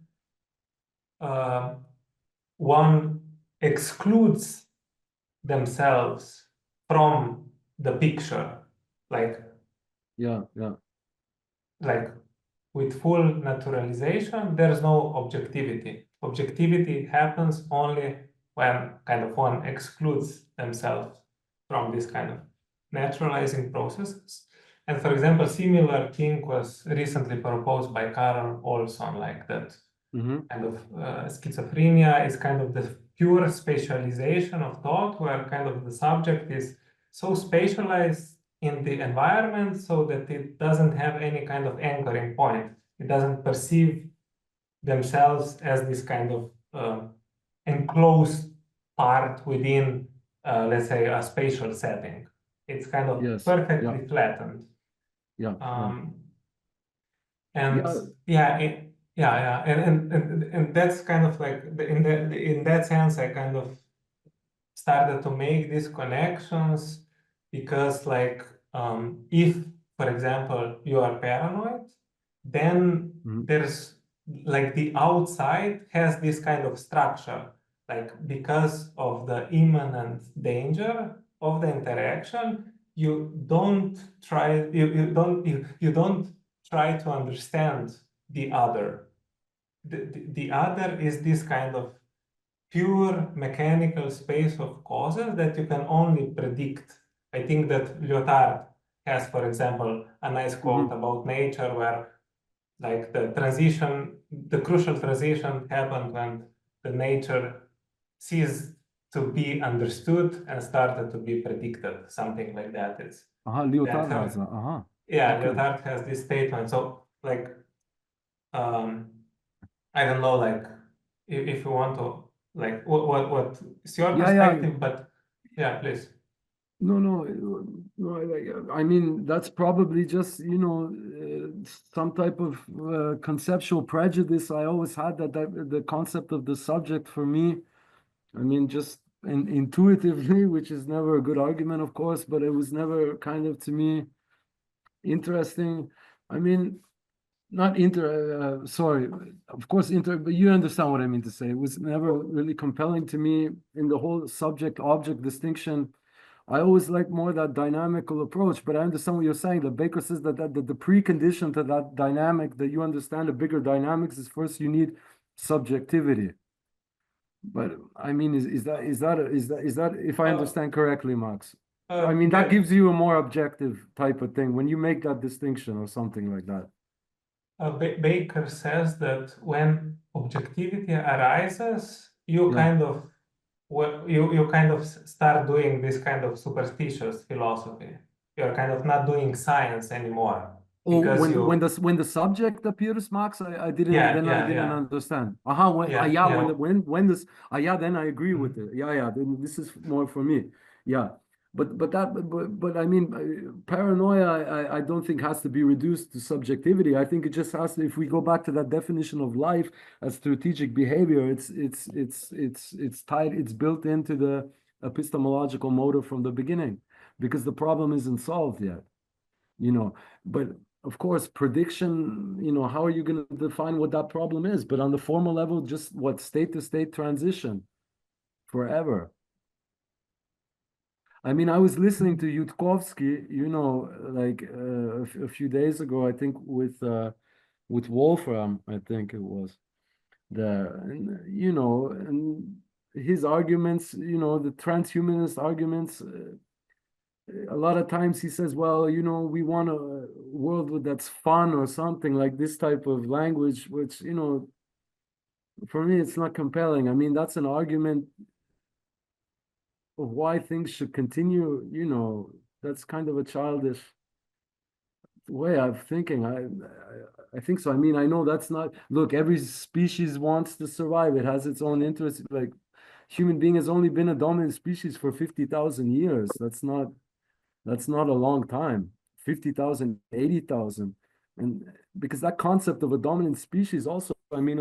one excludes themselves from the picture, like with full naturalization, there's no objectivity. Objectivity happens only when kind of one excludes themselves from this kind of naturalizing processes. And for example, similar thing was recently proposed by Carl Olson, like that kind of schizophrenia is kind of the pure spatialization of thought, where kind of the subject is so spatialized in the environment so that it doesn't have any kind of anchoring point. It doesn't perceive themselves as this kind of enclosed part within, let's say, a spatial setting. It's kind of perfectly flattened. And that's kind of like in that sense, I kind of started to make these connections because, like, if, for example, you are paranoid, then there's like the outside has this kind of structure, like because of the imminent danger of the interaction, you don't try to understand the other. The other is this kind of pure mechanical space of causes that you can only predict. I think that Lyotard has, for example, a nice quote about nature where like the crucial transition happened when the nature ceased to be understood and started to be predicted, something like that. It's Lyotard has Lyotard has this statement. So like I don't know, like if you want to like what is your perspective, but yeah, please. I mean, that's probably just, some type of conceptual prejudice I always had, that the concept of the subject for me, I mean, just intuitively, which is never a good argument, of course, but it was never kind of, to me, interesting. I mean, not sorry, of course, but you understand what I mean to say. It was never really compelling to me in the whole subject-object distinction. I always like more that dynamical approach, but I understand what you're saying. That Baker says that the precondition to that dynamic, that you understand the bigger dynamics, is first you need subjectivity. But I mean, is that if I understand correctly, Max? I mean, that gives you a more objective type of thing when you make that distinction or something like that. Baker says that when objectivity arises, you Yeah. kind of you kind of start doing this kind of superstitious philosophy. You're kind of not doing science anymore. Oh, Because when the subject appears, Max, I didn't Yeah, then I yeah, didn't yeah. understand. When this then I agree with it. Then this is more for me. Yeah. But I mean, paranoia, I don't think has to be reduced to subjectivity. I think it just has to, if we go back to that definition of life as strategic behavior, it's tied, it's built into the epistemological motive from the beginning, because the problem isn't solved yet. But of course, prediction, how are you going to define what that problem is? But on the formal level, just what state-to-state transition forever. I mean, I was listening to Yudkovsky, like a few days ago, I think with Wolfram, I think it was and his arguments, the transhumanist arguments. A lot of times he says, well, we want a world that's fun or something like this type of language, which, for me, it's not compelling. I mean, that's an argument of why things should continue, that's kind of a childish way of thinking. I think so. I mean, I know that's not, look, every species wants to survive. It has its own interests. Like, human being has only been a dominant species for 50,000 years. That's not a long time. 50,000, 80,000. And because that concept of a dominant species also, I mean,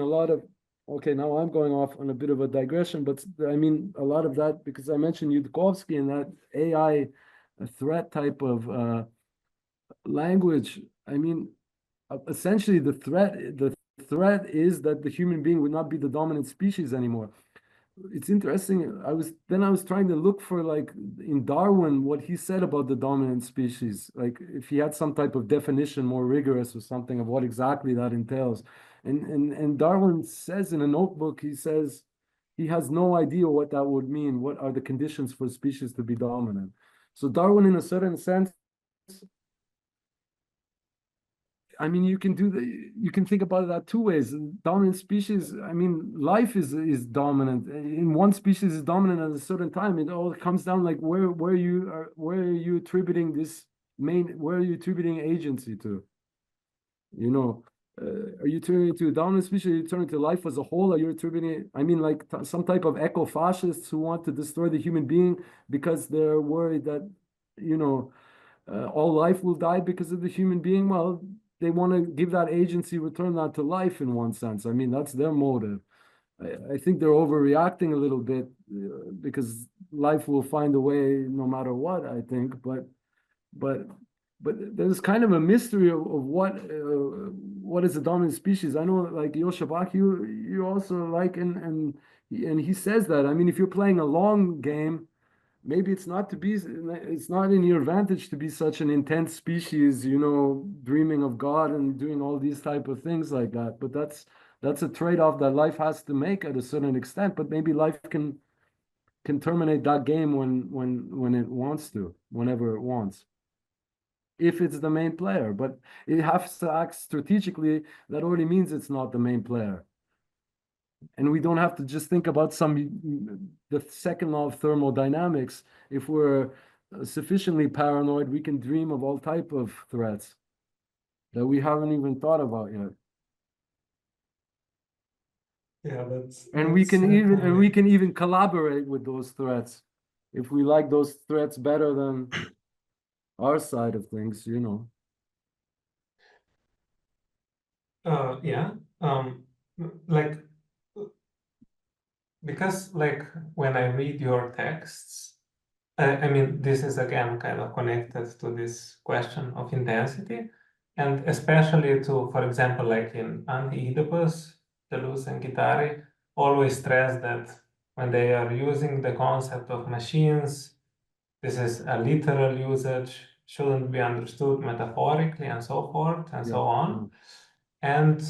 okay, now I'm going off on a bit of a digression, but I mean, a lot of that, because I mentioned Yudkovsky and that AI threat type of language. I mean, essentially the threat is that the human being would not be the dominant species anymore. It's interesting. I was trying to look for, like, in Darwin, what he said about the dominant species, like if he had some type of definition more rigorous or something of what exactly that entails. And Darwin says in a notebook, he says he has no idea what that would mean. What are the conditions for species to be dominant? So Darwin, in a certain sense, I mean, you can think about it that two ways. Dominant species, I mean, life is dominant. In one species is dominant at a certain time. It all comes down, like, where are you attributing where are you attributing agency to? Are you turning it to a dominant species? Are you turning to life as a whole? Are you attributing, I mean, like some type of eco-fascists who want to destroy the human being because they're worried that, all life will die because of the human being? Well, they want to give that agency, return that to life in one sense. I mean, that's their motive. I think they're overreacting a little bit because life will find a way no matter what, I think. But there's kind of a mystery of what is a dominant species. I know, like, Yoshabak, you also like, and he says that. I mean, if you're playing a long game, maybe it's not in your advantage to be such an intense species, dreaming of God and doing all these type of things like that. But that's a trade-off that life has to make at a certain extent. But maybe life can terminate that game when it wants to, whenever it wants, if it's the main player. But it has to act strategically. That already means it's not the main player. And we don't have to just think about the second law of thermodynamics. If we're sufficiently paranoid, we can dream of all type of threats that we haven't even thought about yet. Yeah, we can even collaborate with those threats. if we like those threats better than our side of things, you know. Yeah. Like, because like when I read your texts, I mean, this is again kind of connected to this question of intensity, and especially to, for example, like in anti-Oedipus, Deleuze and Guattari always stress that when they are using the concept of machines, this is a literal usage, shouldn't be understood metaphorically, and so forth, and so on. And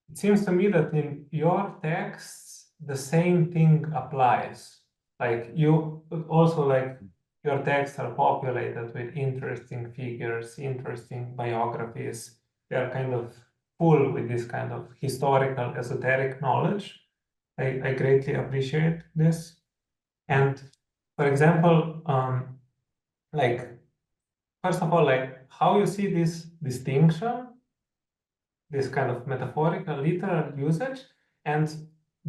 it seems to me that in your texts, the same thing applies. Like you also, like your texts are populated with interesting figures, interesting biographies. They are kind of full with this kind of historical, esoteric knowledge. I greatly appreciate this. And for example, like, first of all, like how you see this distinction, this kind of metaphorical, literal usage, and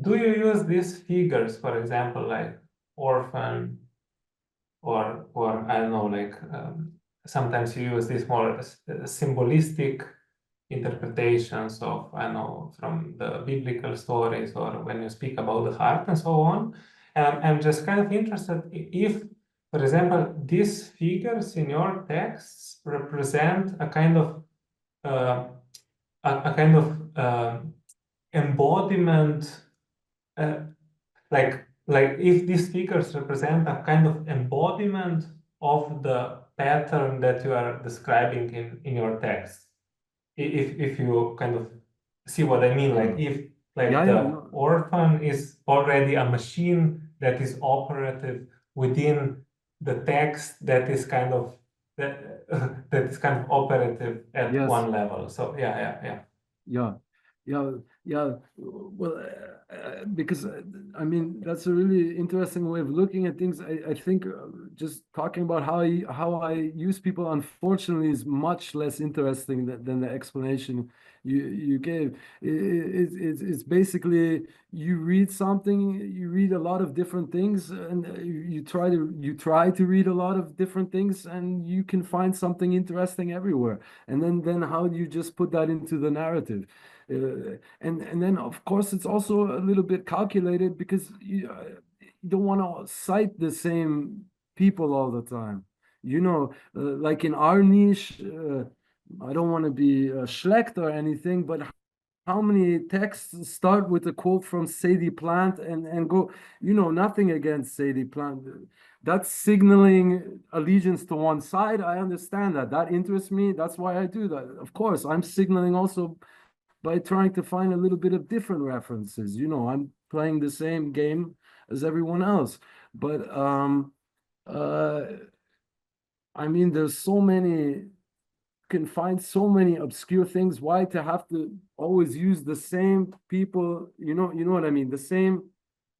do you use these figures, for example, like orphan, or I don't know, like sometimes you use these more symbolistic interpretations of, I don't know, from the biblical stories, or when you speak about the heart and so on. I'm just kind of interested if, for example, these figures in your texts represent a kind of embodiment, like if these figures represent a kind of embodiment of the pattern that you are describing in your text. If you kind of see what I mean, like if the orphan is already a machine that is operative within the text that is kind of that is kind of operative at one level. So yeah. Well, because I mean, that's a really interesting way of looking at things. I think just talking about how I use people, unfortunately, is much less interesting than the explanation you gave. It's basically you read something, you read a lot of different things, and you try to read a lot of different things, and you can find something interesting everywhere. And then how do you just put that into the narrative? And then of course it's also a little bit calculated, because you don't want to cite the same people all the time. You know, like in our niche, I don't want to be schlecht or anything, but how many texts start with a quote from Sadie Plant and go, you know, nothing against Sadie Plant. That's signaling allegiance to one side. I understand that. That interests me. That's why I do that. Of course, I'm signaling also by trying to find a little bit of different references. You know, I'm playing the same game as everyone else. But I mean, there's so many, can find so many obscure things. Why to have to always use the same people? You know what I mean? The same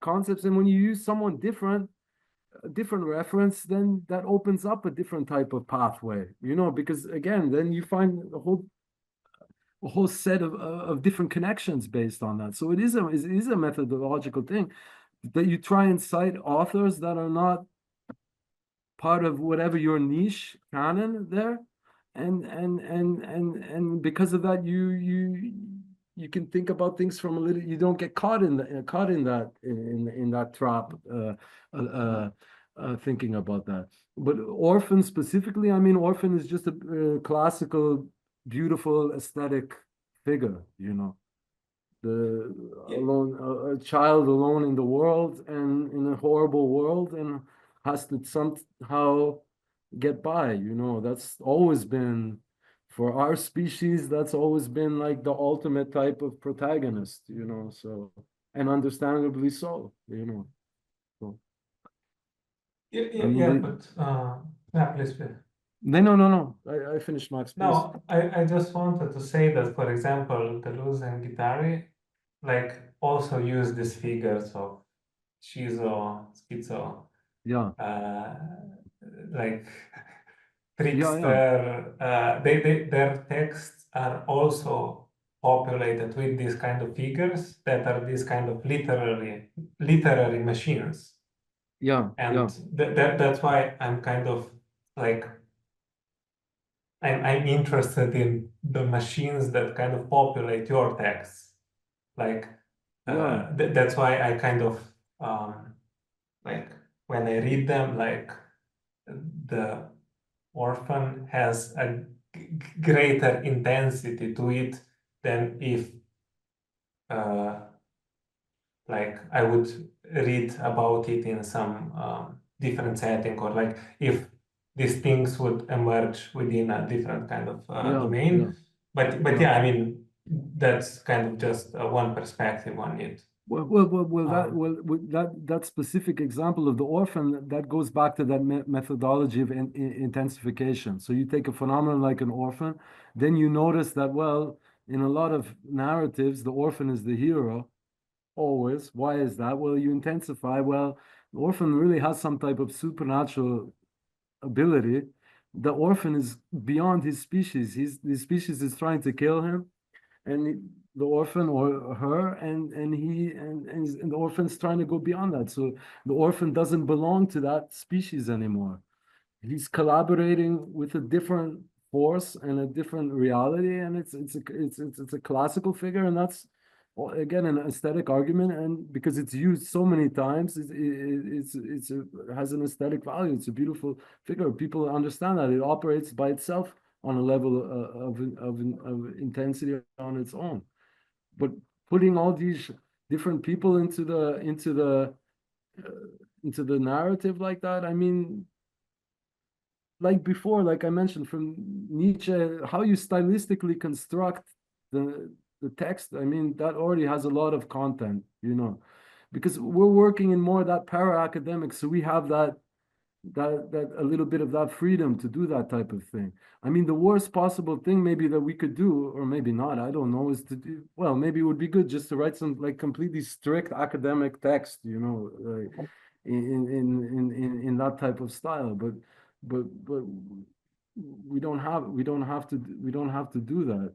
concepts. And when you use someone different, a different reference, then that opens up a different type of pathway, you know, because again, then you find a whole set of different connections based on that. So it is a methodological thing that you try and cite authors that are not part of whatever your niche canon there, and because of that, you can think about things from a little. You don't get caught in that trap. Thinking about that, but Orphan specifically, I mean, Orphan is just a classical, beautiful aesthetic figure, you know, a child alone in the world and in a horrible world, and has to somehow get by, you know. That's always been, for our species, that's always been like the ultimate type of protagonist, you know. So, and understandably so, you know. So, Please. No. I finished, Max. Please. No, I just wanted to say that, for example, Deleuze and Guattari, like, also use these figures of schizo, like trickster. Their texts are also populated with these kind of figures that are these kind of literary machines. Yeah, And that's why I'm kind of like, I'm interested in the machines that kind of populate your texts. Like, that's why I kind of, like, when I read them, like, the orphan has a greater intensity to it than if, like, I would read about it in some different setting, or like if these things would emerge within a different kind of domain. But yeah, I mean, that's kind of just one perspective on it. That specific example of the orphan, that goes back to that methodology of intensification. So you take a phenomenon like an orphan, then you notice that, well, in a lot of narratives, the orphan is the hero, always. Why is that? Well, you intensify. Well, the orphan really has some type of supernatural ability. The orphan is beyond his species. His species is trying to kill him, and the orphan or her, and the orphan's trying to go beyond that. So the orphan doesn't belong to that species anymore. He's collaborating with a different force and a different reality, and it's a classical figure, and that's again an aesthetic argument, and because it's used so many times, it has an aesthetic value. It's a beautiful figure. People understand that it operates by itself on a level of intensity on its own. But putting all these different people into the narrative like that, I mean, like before, like I mentioned from Nietzsche, how you stylistically construct the text, I mean, that already has a lot of content, you know, because we're working in more that para-academic, so we have that a little bit of that freedom to do that type of thing. I mean, the worst possible thing maybe that we could do, or maybe not, I don't know, is to do, well, maybe it would be good just to write some like completely strict academic text, you know, like in that type of style. But we don't have to do that.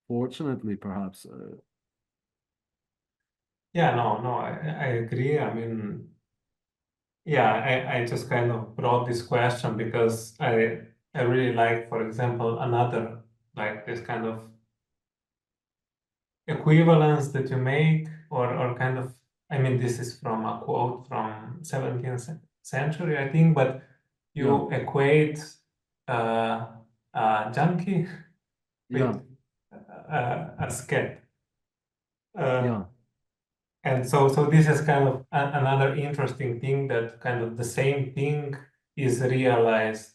Fortunately, perhaps. Yeah, no, I agree. I mean, yeah, I just kind of brought this question because I really like, for example, another like this kind of equivalence that you make, or kind of, I mean, this is from a quote from 17th century, I think, but you equate a junkie with a sket. And so this is kind of another interesting thing, that kind of the same thing is realized,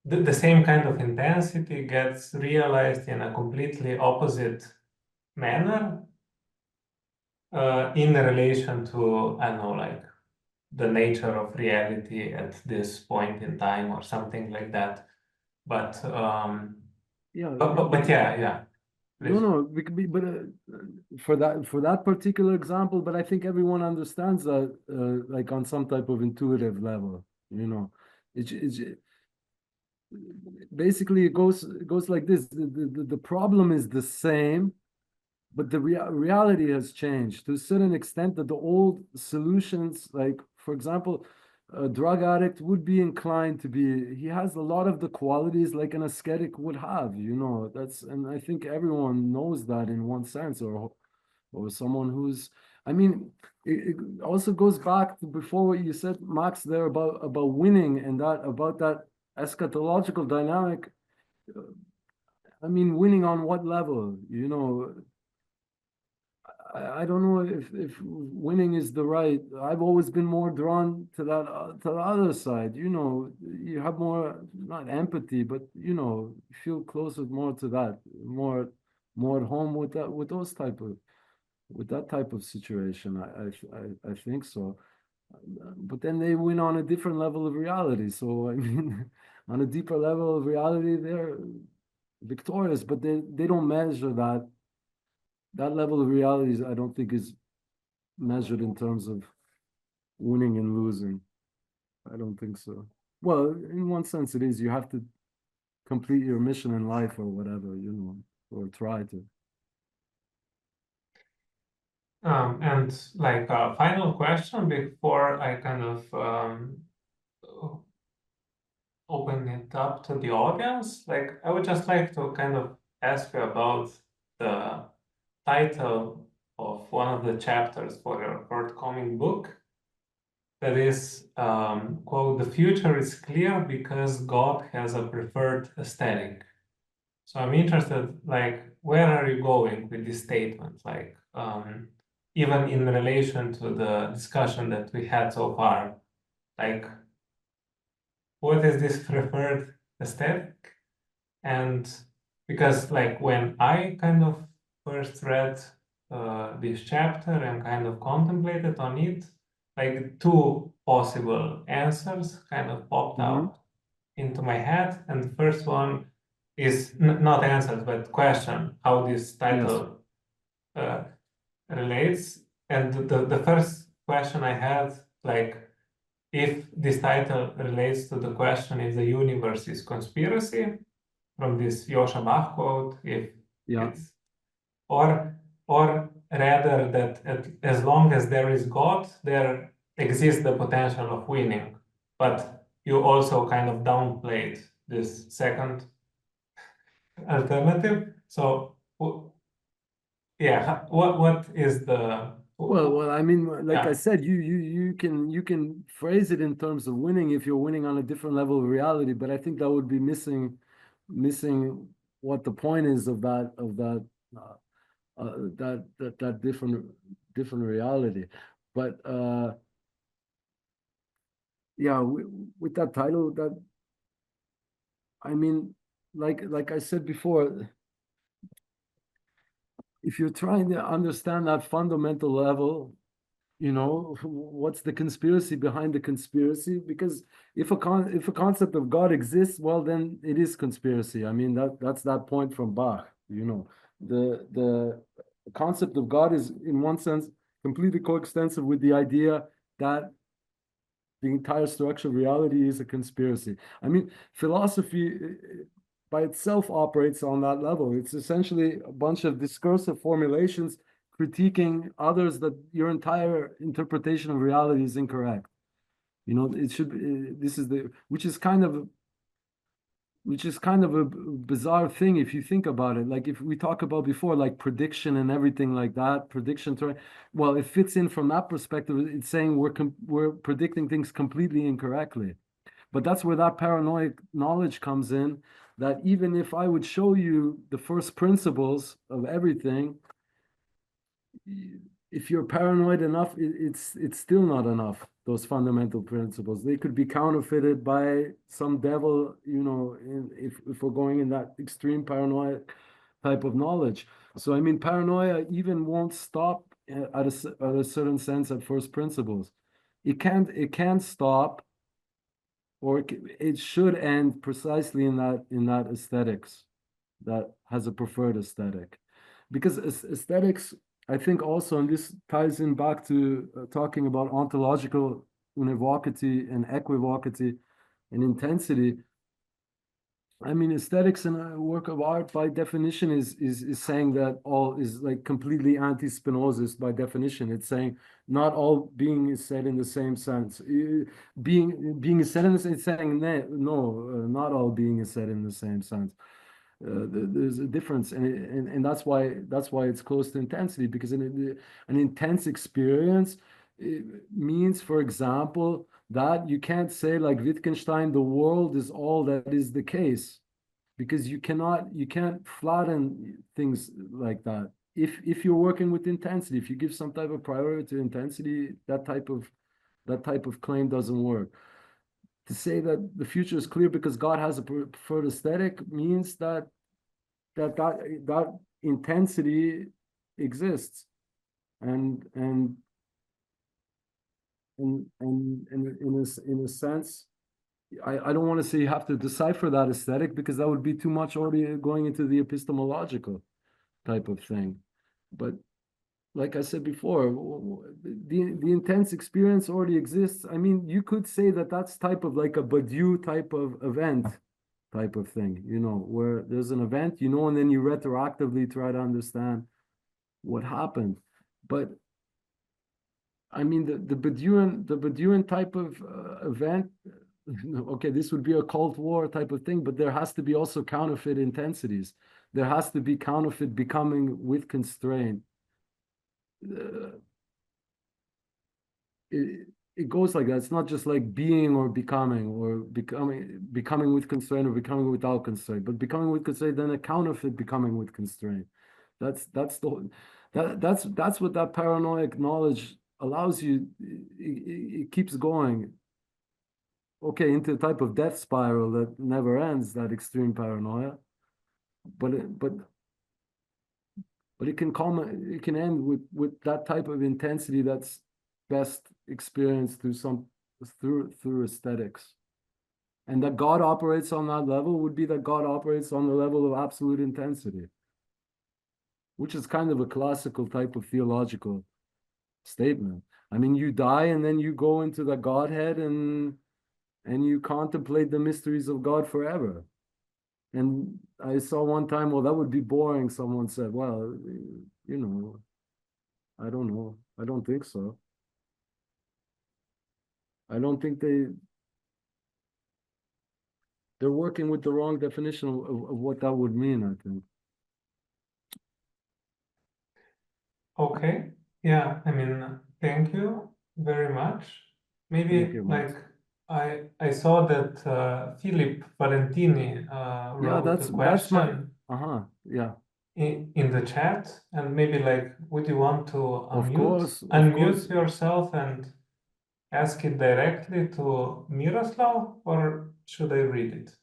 the same kind of intensity gets realized in a completely opposite manner in relation to, I don't know, like the nature of reality at this point in time or something like that. But yeah. Please. No, but for that particular example, but I think everyone understands that, like on some type of intuitive level, you know, it's basically it goes like this. The problem is the same, but the reality has changed to a certain extent, that the old solutions, like for example, a drug addict would be inclined to be, he has a lot of the qualities like an ascetic would have, you know, and I think everyone knows that in one sense, or someone who's, I mean, it also goes back to before what you said, Max, there about winning, and about that eschatological dynamic. I mean, winning on what level, you know? I don't know if winning is the right. I've always been more drawn to that, to the other side. You know, you have more, not empathy, but you know, feel closer more to that, more at home with that, with that type of situation. I think so. But then they win on a different level of reality. So I mean, on a deeper level of reality, they're victorious, but they don't measure that level of realities. I don't think is measured in terms of winning and losing. I don't think so. Well, in one sense it is. You have to complete your mission in life or whatever, you know, or try to. And like a final question before I kind of open it up to the audience, like I would just like to kind of ask you about the title of one of the chapters for your forthcoming book. That is, quote, "The future is clear because God has a preferred aesthetic." So I'm interested, like, where are you going with this statement? Like, even in relation to the discussion that we had so far, like, what is this preferred aesthetic? And because, like, when I kind of first read this chapter and kind of contemplated on it, like, two possible answers kind of popped out into my head. And the first one is not answers, but question how this title relates. And the first question I had, like, if this title relates to the question if the universe is conspiracy, from this Yosha Bach quote, if it's, or rather that as long as there is God, there exists the potential of winning. But you also kind of downplayed this second alternative. So yeah, what is the Well, I mean, like yeah. I said, you can phrase it in terms of winning if you're winning on a different level of reality, but I think that would be missing what the point is of that that different reality. But yeah, with that title, that I mean, like I said before, if you're trying to understand that fundamental level, you know, what's the conspiracy behind the conspiracy? Because if a concept of God exists, well, then it is conspiracy. I mean, that's that point from Bach. You know, the concept of God is, in one sense, completely coextensive with the idea that the entire structure of reality is a conspiracy. I mean, philosophy by itself operates on that level. It's essentially a bunch of discursive formulations critiquing others that your entire interpretation of reality is incorrect. You know, it should be, this is the, which is kind of a bizarre thing if you think about it. Like if we talk about before, like prediction and everything like that, well, it fits in from that perspective. It's saying we're predicting things completely incorrectly. But that's where that paranoid knowledge comes in, that even if I would show you the first principles of everything, if you're paranoid enough, it's still not enough. Those fundamental principles, they could be counterfeited by some devil, you know, if we're going in that extreme paranoia type of knowledge. So I mean, paranoia even won't stop at a certain sense at first principles. It can't stop, or it should end precisely in that aesthetics that has a preferred aesthetic, because aesthetics, I think also, and this ties in back to talking about ontological univocity and equivocity and intensity. I mean, aesthetics in a work of art by definition is saying that all is like completely anti-spinozist by definition. It's saying not all being is said in the same sense. Being is said in the same, it's saying no, not all being is said in the same sense. There's a difference, and that's why it's close to intensity, because an intense experience, it means, for example, that you can't say like Wittgenstein, the world is all that is the case, because you can't flatten things like that. If you're working with intensity, if you give some type of priority to intensity, that type of claim doesn't work. To say that the future is clear because God has a preferred aesthetic means that intensity exists, and in a sense, I don't want to say you have to decipher that aesthetic, because that would be too much already going into the epistemological type of thing. But like I said before, the intense experience already exists. I mean, you could say that that's type of like a Badiou type of event type of thing, you know, where there's an event, you know, and then you retroactively try to understand what happened. But I mean, the Badiouan type of event, okay, this would be a Cold War type of thing, but there has to be also counterfeit intensities. There has to be counterfeit becoming with constraint. It goes like that. It's not just like being or becoming with constraint or becoming without constraint, but becoming with constraint, then a counterfeit becoming with constraint. That's what that paranoid knowledge allows you. It keeps going. Okay, into a type of death spiral that never ends, that extreme paranoia. But it can end with that type of intensity that's best experienced through aesthetics. And that God operates on that level would be that God operates on the level of absolute intensity, which is kind of a classical type of theological statement. I mean, you die and then you go into the Godhead and you contemplate the mysteries of God forever. And I saw one time, well, that would be boring. Someone said, well, you know, I don't know. I don't think so. I don't think they're working with the wrong definition of what that would mean, I think. Okay. Yeah, I mean, thank you very much. Maybe like I saw that Philip Valentini wrote a question in the chat, and maybe like, would you want to unmute yourself and ask it directly to Miroslav, or should I read it?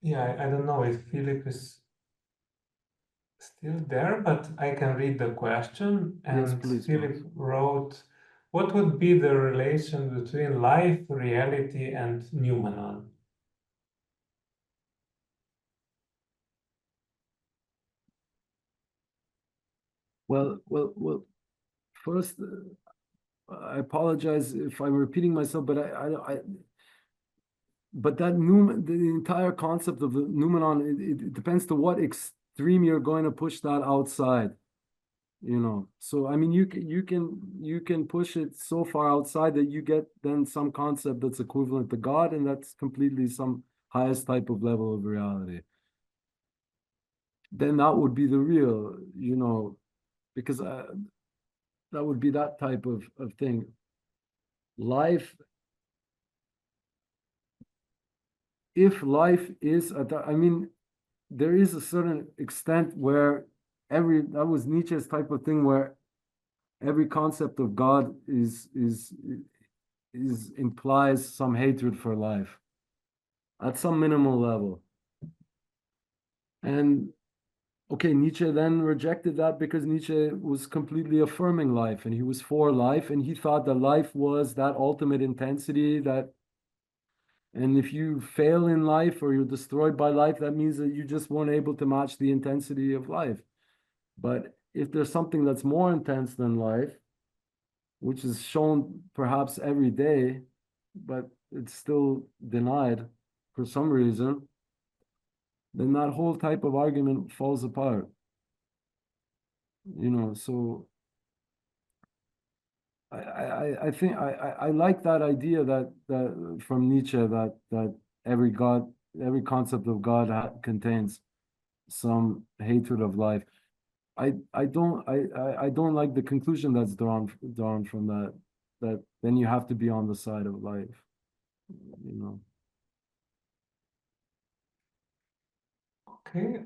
Yeah, I don't know if Philip is still there, but I can read the question. And yes, please, Philip wrote, what would be the relation between life, reality, and noumenon? Well, first, I apologize if I'm repeating myself, but but the entire concept of the noumenon, it depends to what extreme you're going to push that outside, you know. So I mean, you can push it so far outside that you get then some concept that's equivalent to God, and that's completely some highest type of level of reality. Then that would be the real, you know, because that would be that type of thing. Life, if life is, I mean, there is a certain extent where that was Nietzsche's type of thing, where every concept of God implies some hatred for life at some minimal level. And okay, Nietzsche then rejected that because Nietzsche was completely affirming life, and he was for life, and he thought that life was that ultimate intensity, and if you fail in life or you're destroyed by life, that means that you just weren't able to match the intensity of life. But if there's something that's more intense than life, which is shown perhaps every day, but it's still denied for some reason, then that whole type of argument falls apart. You know, so I think I like that idea that from Nietzsche that every concept of God contains some hatred of life. I don't like the conclusion that's drawn from that then you have to be on the side of life, you know. Okay,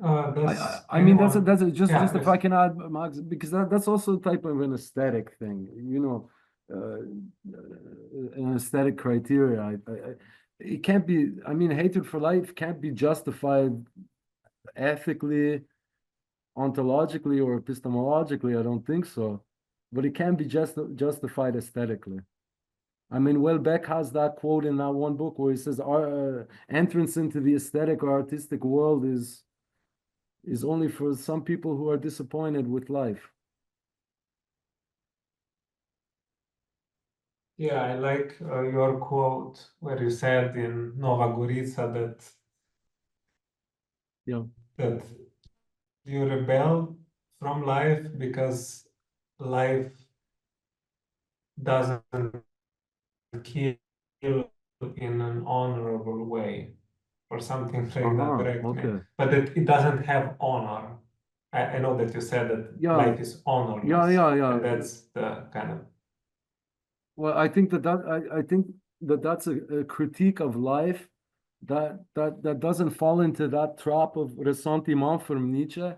I mean that's just if I can add, Max, because that's also a type of an aesthetic thing, you know, an aesthetic criteria. It can't be. I mean, hatred for life can't be justified ethically, ontologically, or epistemologically. I don't think so, but it can be justified aesthetically. I mean, Welbeck has that quote in that one book where he says, "Our entrance into the aesthetic or artistic world is only for some people who are disappointed with life." Yeah, I like your quote where you said in Nova Gorica that Yeah. that you rebel from life because life doesn't kill in an honorable way or something like that, correct me? Okay. But it doesn't have honor. I know that you said that Yeah. life is honorless. Yeah. And that's the kind of. Well, I think I think that's a critique of life that doesn't fall into that trap of ressentiment from Nietzsche,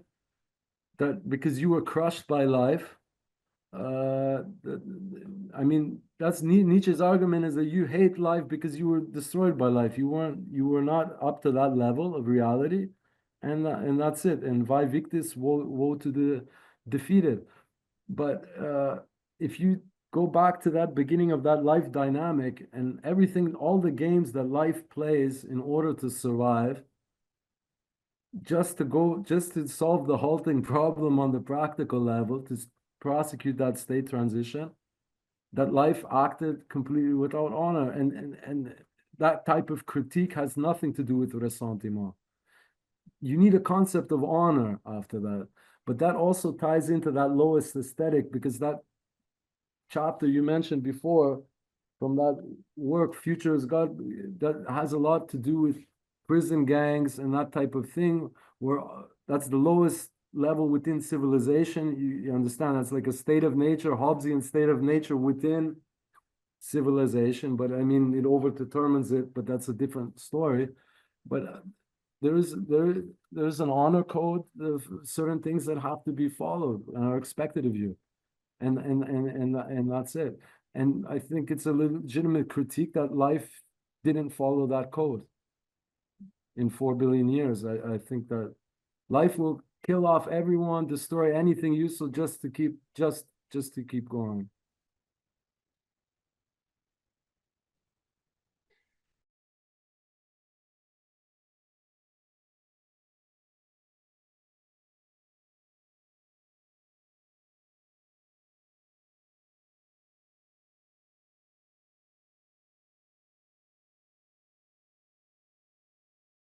that because you were crushed by life. I mean, that's Nietzsche's argument, is that you hate life because you were destroyed by life. You were not up to that level of reality, and that's it. And vae victis, woe to the defeated. But if you go back to that beginning of that life dynamic and everything, all the games that life plays in order to survive, just to solve the halting problem on the practical level, to prosecute that state transition, that life acted completely without honor. And that type of critique has nothing to do with ressentiment. You need a concept of honor after that. But that also ties into that lowest aesthetic, because that chapter you mentioned before from that work, Future is God, that has a lot to do with prison gangs and that type of thing, where that's the lowest level within civilization. You understand, that's like a state of nature, Hobbesian state of nature within civilization. But I mean, it overdetermines it, but that's a different story. But there's an honor code of certain things that have to be followed and are expected of you. And that's it. And I think it's a legitimate critique that life didn't follow that code in 4 billion years. I think that life will kill off everyone, destroy anything useful just to keep going.